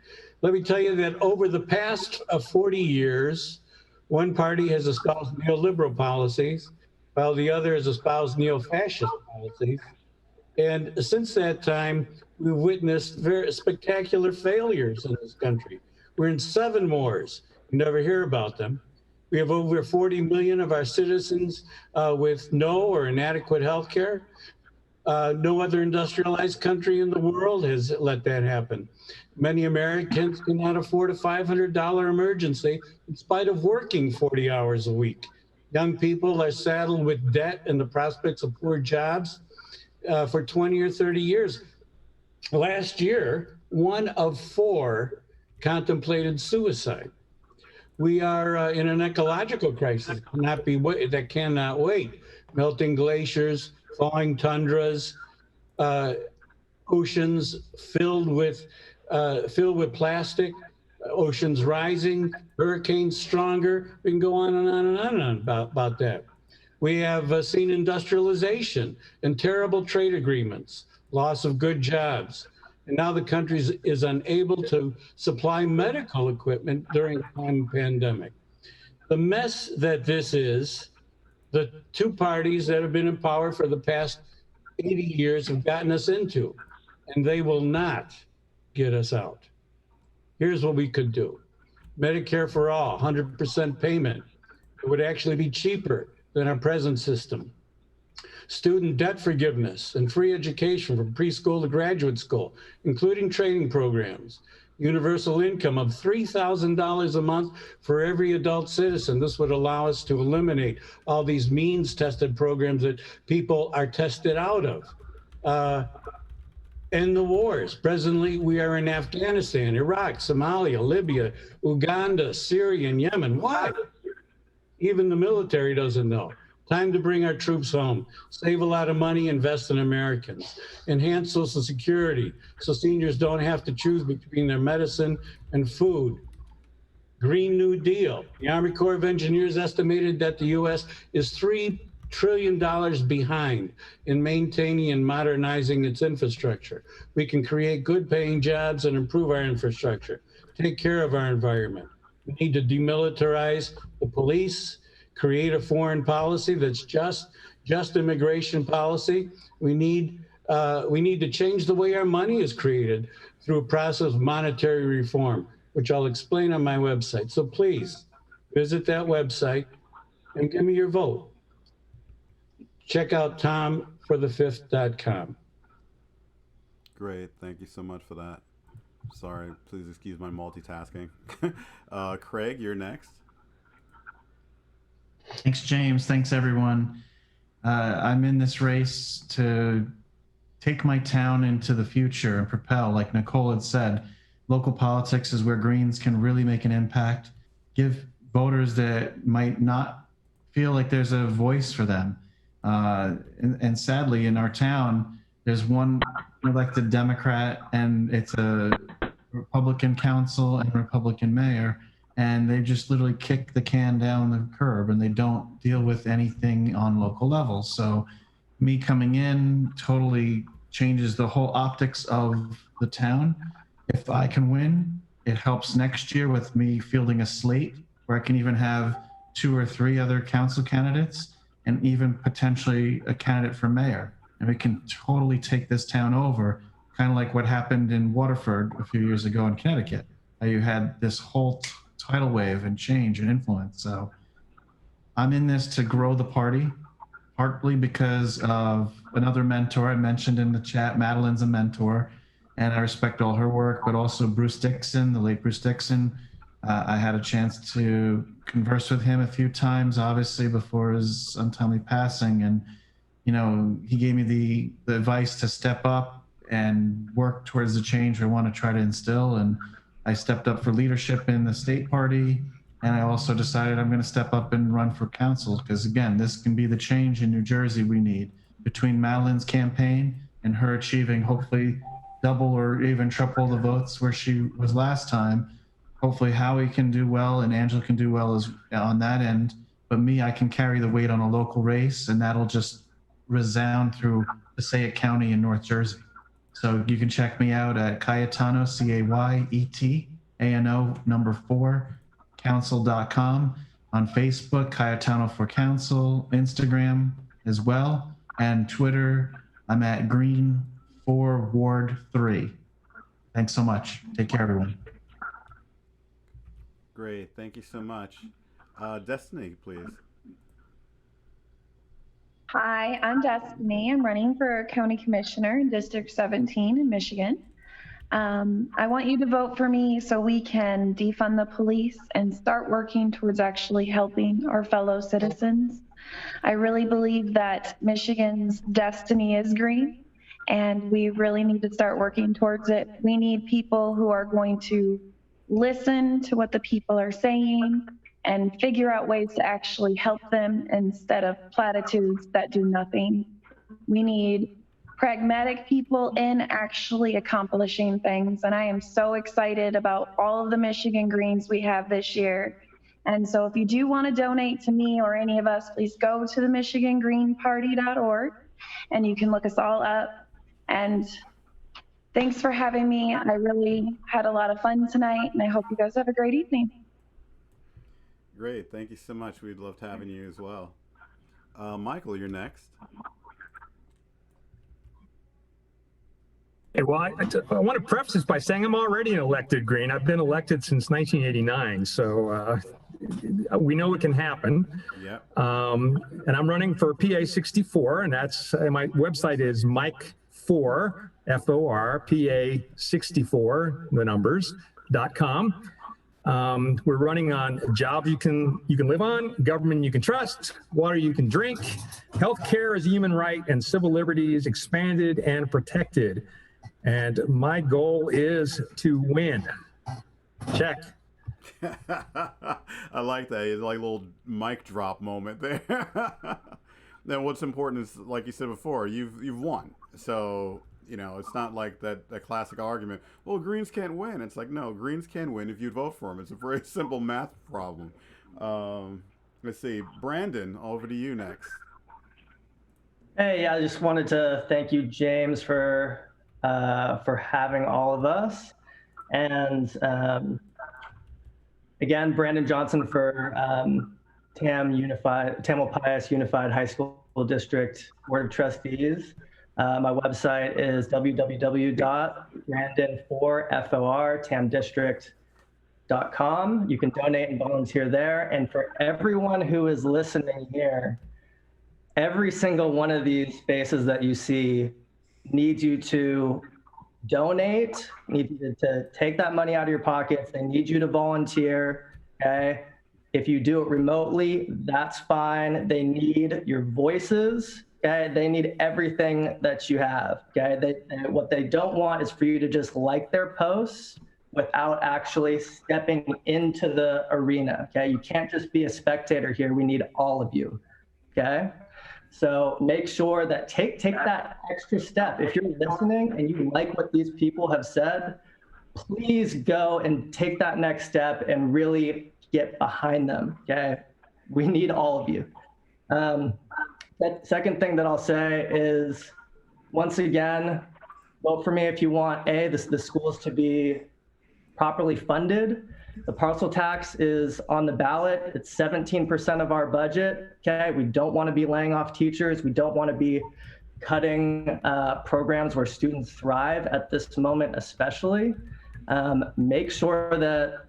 Let me tell you that over the past 40 years, one party has espoused neoliberal policies, while the other has espoused neo-fascist policies. And since that time, we've witnessed very spectacular failures in this country. We're in 7 wars. You never hear about them. We have over 40 million of our citizens with no or inadequate health care. No other industrialized country in the world has let that happen. Many Americans cannot afford a $500 emergency in spite of working 40 hours a week. Young people are saddled with debt and the prospects of poor jobs for 20 or 30 years. Last year, 1 of 4 contemplated suicide. We are in an ecological crisis that cannot wait. Melting glaciers, thawing tundras, oceans filled with plastic, oceans rising, hurricanes stronger. We can go on and on and on about that. We have seen industrialization and terrible trade agreements, loss of good jobs. And now the country is unable to supply medical equipment during the pandemic. The mess that this is, the 2 parties that have been in power for the past 80 years have gotten us into, and they will not get us out. Here's what we could do. Medicare for all, 100% payment. It would actually be cheaper than our present system. Student debt forgiveness and free education from preschool to graduate school, including training programs. Universal income of $3,000 a month for every adult citizen. This would allow us to eliminate all these means-tested programs that people are tested out of. End the wars. Presently, we are in Afghanistan, Iraq, Somalia, Libya, Uganda, Syria, and Yemen. Why? Even the military doesn't know. Time to bring our troops home, save a lot of money, invest in Americans, enhance Social Security so seniors don't have to choose between their medicine and food. Green New Deal. The Army Corps of Engineers estimated that the U.S. is $3 trillion behind in maintaining and modernizing its infrastructure. We can create good paying jobs and improve our infrastructure, take care of our environment. We need to demilitarize the police, create a foreign policy that's just immigration policy. We need to change the way our money is created through a process of monetary reform, which I'll explain on my website. So please visit that website and give me your vote. Check out tomforthefifth.com. Great, thank you so much for that. Sorry, please excuse my multitasking. Craig, you're next. Thanks, James. Thanks, everyone. I'm in this race to take my town into the future and propel. Like Nicole had said, local politics is where Greens can really make an impact, give voters that might not feel like there's a voice for them. And sadly, in our town, there's one elected Democrat and it's a Republican council and Republican mayor, and they just literally kick the can down the curb and they don't deal with anything on local levels. So me coming in totally changes the whole optics of the town. If I can win, it helps next year with me fielding a slate where I can even have 2 or 3 other council candidates and even potentially a candidate for mayor. And we can totally take this town over, kind of like what happened in Waterford a few years ago in Connecticut. You had this whole tidal wave and change and influence. So I'm in this to grow the party, partly because of another mentor I mentioned in the chat. Madeline's a mentor, and I respect all her work, but also Bruce Dixon, the late Bruce Dixon. I had a chance to converse with him a few times, obviously, before his untimely passing. And, you know, he gave me the advice to step up and work towards the change I want to try to instill. And I stepped up for leadership in the state party. And I also decided I'm going to step up and run for council because, again, this can be the change in New Jersey we need. Between Madeline's campaign and her achieving hopefully double or even triple the votes where she was last time, hopefully Howie can do well and Angela can do well as on that end. But me, I can carry the weight on a local race, and that'll just resound through Passaic County in North Jersey. So you can check me out at Cayetano, CAYETANO 4 council.com, on Facebook, Cayetano for Council, Instagram as well, and Twitter, I'm at Green 4 Ward 3. Thanks so much. Take care, everyone. Great. Thank you so much. Destiny, please. Hi, I'm Destiny. I'm running for County Commissioner in District 17 in Michigan. I want you to vote for me so we can defund the police and start working towards actually helping our fellow citizens. I really believe that Michigan's destiny is green, and we really need to start working towards it. We need people who are going to listen to what the people are saying and figure out ways to actually help them instead of platitudes that do nothing. We need pragmatic people in actually accomplishing things. And I am so excited about all of the Michigan Greens we have this year. And so if you do want to donate to me or any of us, please go to the MichiganGreenParty.org and you can look us all up. And thanks for having me. I really had a lot of fun tonight, and I hope you guys have a great evening. Great. Thank you so much. We'd love having you as well. Michael, you're next. Hey, well, I want to preface this by saying I'm already an elected Green. I've been elected since 1989, so we know it can happen. Yep. And I'm running for PA 64, and that's my website is Mike4, F-O-R, PA 64, the numbers.com. We're running on jobs you can live on, government you can trust, water you can drink, healthcare is a human right, and civil liberties expanded and protected. And my goal is to win. Check. I like that. It's like a little mic drop moment there. Then what's important is, like you said before, you've won. So, you know, it's not like that classic argument, well, Greens can't win. It's like, no, Greens can win if you vote for them. It's a very simple math problem. Let's see. Brandon, over to you next. Hey, I just wanted to thank you, James, for having all of us. And again, Brandon Johnson for Tamalpais Unified High School District Board of Trustees. My website is www.brandon4FORTamdistrict.com. You can donate and volunteer there. And for everyone who is listening here, every single one of these spaces that you see needs you to donate, need you to take that money out of your pockets. They need you to volunteer, okay? If you do it remotely, that's fine. They need your voices. Okay, they need everything that you have. Okay, what they don't want is for you to just like their posts without actually stepping into the arena. Okay, you can't just be a spectator here. We need all of you. Okay, so make sure that take that extra step. If you're listening and you like what these people have said, please go and take that next step and really get behind them. Okay, we need all of you. That second thing that I'll say is, once again, vote for me if you want the schools to be properly funded. The parcel tax is on the ballot. It's 17% of our budget. Okay, we don't want to be laying off teachers. We don't want to be cutting programs where students thrive at this moment, especially. Make sure that,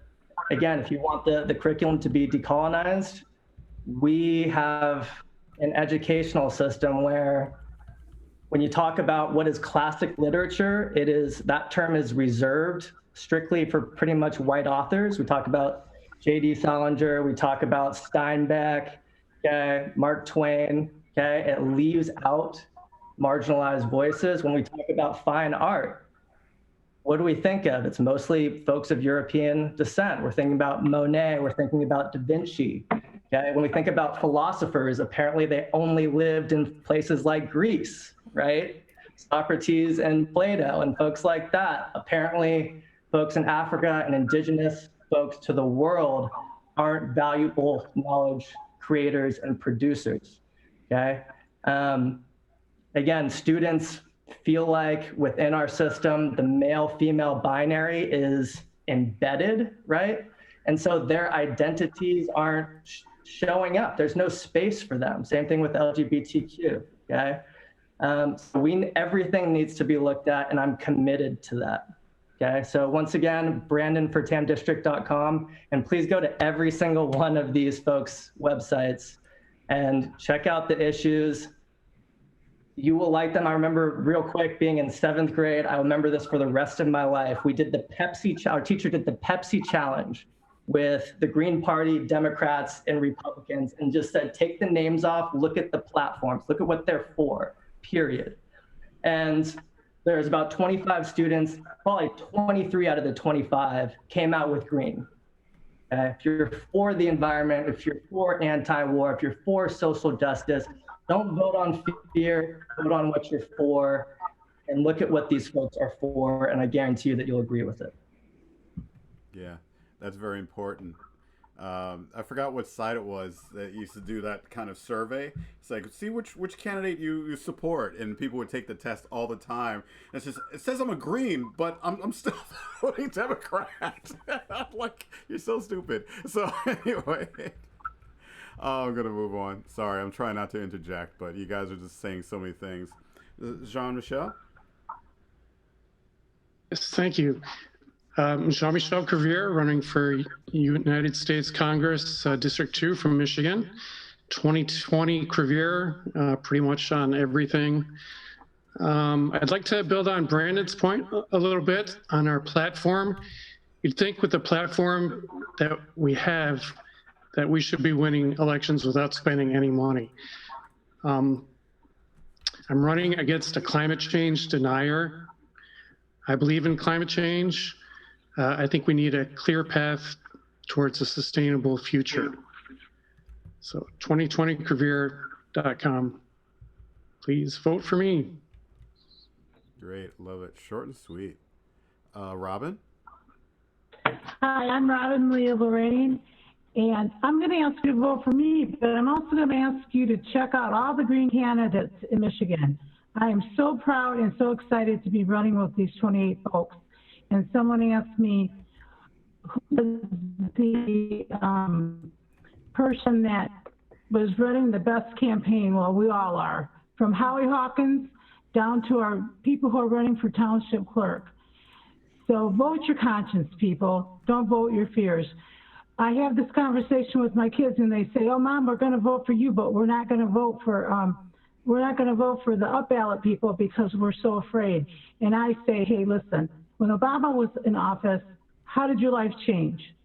again, if you want the curriculum to be decolonized, we have an educational system where when you talk about what is classic literature, that term is reserved strictly for pretty much white authors. We talk about J.D. Salinger, we talk about Steinbeck, okay, Mark Twain, okay? It leaves out marginalized voices. When we talk about fine art, what do we think of? It's mostly folks of European descent. We're thinking about Monet, we're thinking about Da Vinci. Okay? When we think about philosophers, apparently they only lived in places like Greece, right? Socrates and Plato and folks like that. Apparently, folks in Africa and indigenous folks to the world aren't valuable knowledge creators and producers, okay? Again, students feel like within our system, the male-female binary is embedded, right? And so their identities aren't showing up. There's no space for them. Same thing with LGBTQ, okay? So everything needs to be looked at, and I'm committed to that. Okay, so once again, brandonfortamdistrict.com, and please go to every single one of these folks' websites and check out the issues. You will like them. I remember real quick being in 7th grade. I remember this for the rest of my life. We did our teacher did the Pepsi challenge with the Green Party, Democrats, and Republicans, and just said, take the names off, look at the platforms, look at what they're for, period. And there's about 25 students, probably 23 out of the 25 came out with green. If you're for the environment, if you're for anti-war, if you're for social justice, don't vote on fear, vote on what you're for, and look at what these folks are for, and I guarantee you that you'll agree with it. Yeah, that's very important. I forgot what site it was that used to do that kind of survey. It's like, see which candidate you support, and people would take the test all the time. And it says I'm a green, but I'm still voting Democrat. Like, you're so stupid. So anyway, I'm gonna move on. Sorry, I'm trying not to interject, but you guys are just saying so many things. Jean-Michel? Yes, thank you. Jean-Michel Crevier, running for United States Congress, District 2 from Michigan. 2020 Crevier, pretty much on everything. I'd like to build on Brandon's point a little bit on our platform. You'd think with the platform that we have, that we should be winning elections without spending any money. I'm running against a climate change denier. I believe in climate change. I think we need a clear path towards a sustainable future. So 2020crevier.com. Please vote for me. Great, love it. Short and sweet. Robin? Hi, I'm Robin Leah Lorraine, and I'm going to ask you to vote for me, but I'm also going to ask you to check out all the green candidates in Michigan. I am so proud and so excited to be running with these 28 folks. And someone asked me, who is the person that was running the best campaign? Well, we all are, from Howie Hawkins down to our people who are running for township clerk. So vote your conscience, people. Don't vote your fears. I have this conversation with my kids, and they say, "Oh, Mom, we're going to vote for you, but we're not going to vote for the up ballot people because we're so afraid." And I say, "Hey, listen. When Obama was in office, how did your life change?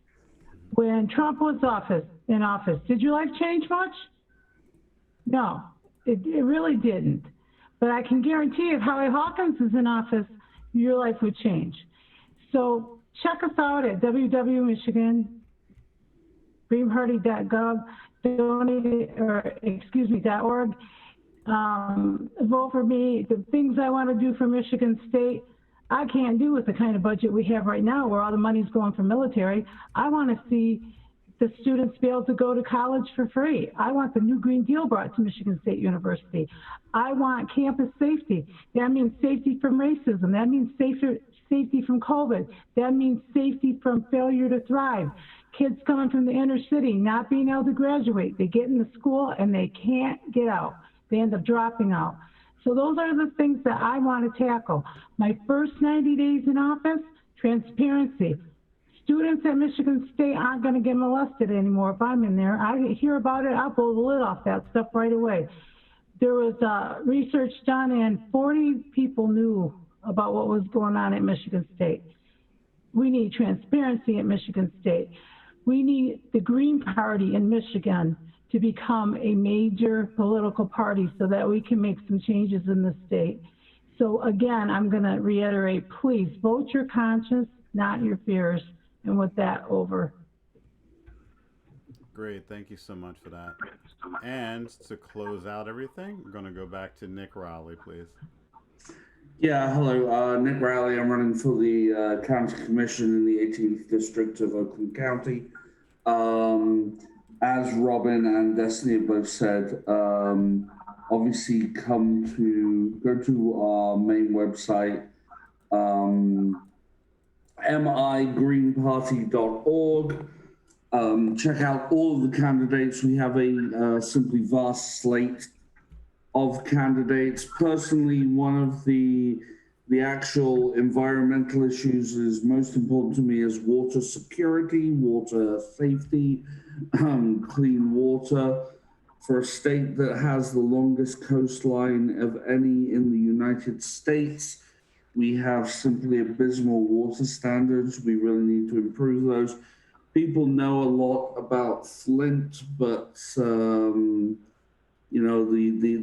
When Trump was in office, in office. Did your life change much? No, it really didn't. But I can guarantee if Howie Hawkins is in office, your life would change. So check us out at www.michigan, greenparty.gov, .org. Vote for me. The things I want to do for Michigan State, I can't do with the kind of budget we have right now where all the money's going for military. I want to see the students be able to go to college for free. I want the new Green Deal brought to Michigan State University. I want campus safety. That means safety from racism. That means safety from COVID. That means safety from failure to thrive. Kids coming from the inner city, not being able to graduate. They get into school and they can't get out. They end up dropping out. So those are the things that I want to tackle. My first 90 days in office, transparency. Students at Michigan State aren't going to get molested anymore if I'm in there. I hear about it, I'll blow the lid off that stuff right away. There was research done and 40 people knew about what was going on at Michigan State. We need transparency at Michigan State. We need the Green Party in Michigan to become a major political party so that we can make some changes in the state. So again, I'm going to reiterate, please vote your conscience, not your fears. And with that, over. Great, thank you so much for that. And to close out everything, we're going to go back to Nick Rowley, please. Yeah, hello, Nick Rowley. I'm running for the County Commission in the 18th District of Oakland County. As Robin and Destiny have both said, obviously go to our main website, migreenparty.org. Check out all of the candidates. We have a simply vast slate of candidates. Personally, one of the actual environmental issues is most important to me is water security, water safety, clean water. For a state that has the longest coastline of any in the United States, we have simply abysmal water standards. We really need to improve those. People know a lot about Flint, but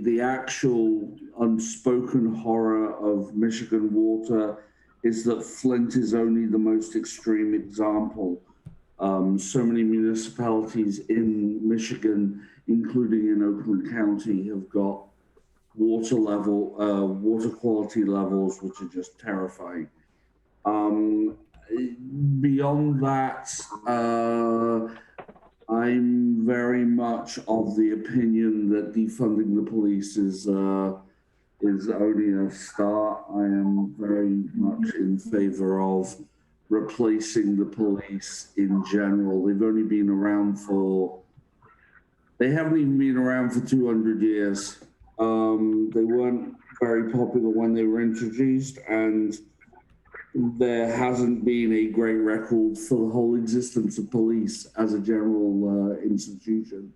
the actual unspoken horror of Michigan water is that Flint is only the most extreme example. So many municipalities in Michigan, including in Oakland County, have got water quality levels which are just terrifying. Beyond that, I'm very much of the opinion that defunding the police is only a start. I am very much in favor of replacing the police in general. They haven't even been around for 200 years. They weren't very popular when they were introduced, and there hasn't been a great record for the whole existence of police as a general institution.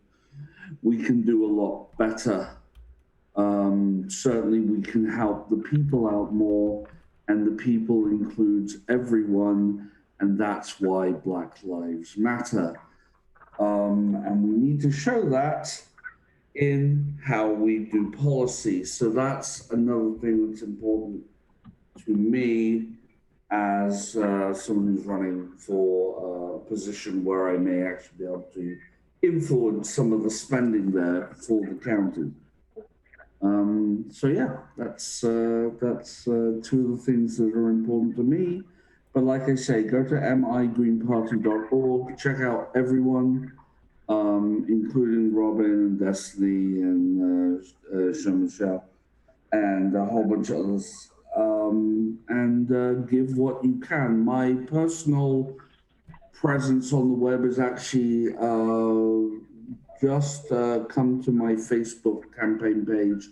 We can do a lot better. Certainly we can help the people out more, and the people includes everyone, and that's why Black Lives Matter. And we need to show that in how we do policy. So that's another thing that's important to me as someone who's running for a position where I may actually be able to influence some of the spending there for the county. So yeah, that's two of the things that are important to me. But like I say, go to migreenparty.org, check out everyone, including Robin and Destiny and Jean-Michel and a whole bunch of others, and give what you can. My personal presence on the web is actually just come to my Facebook campaign page.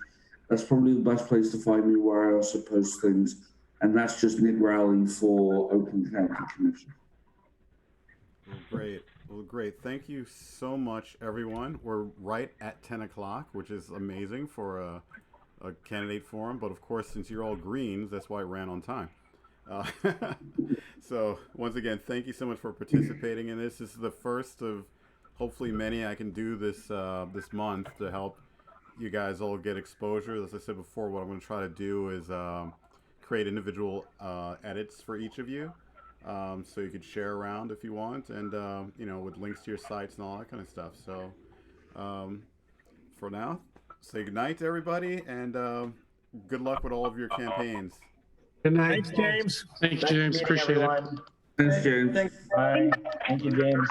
That's probably the best place to find me, where I also post things. And that's just Nick Rowley for Oakland County Commission. Well, great. Thank you so much, everyone. We're right at 10 o'clock, which is amazing for a candidate forum. But of course, since you're all Greens, that's why it ran on time. So once again, thank you so much for participating in this. This is the first of hopefully many I can do this this month to help you guys all get exposure. As I said before, what I'm going to try to do is create individual edits for each of you, so you could share around if you want, and you know, with links to your sites and all that kind of stuff. So for now, say goodnight to everybody, and good luck with all of your campaigns. Good night. Thanks, James. Thank you, James. Appreciate it. Thanks, James. Bye. Thank you, James.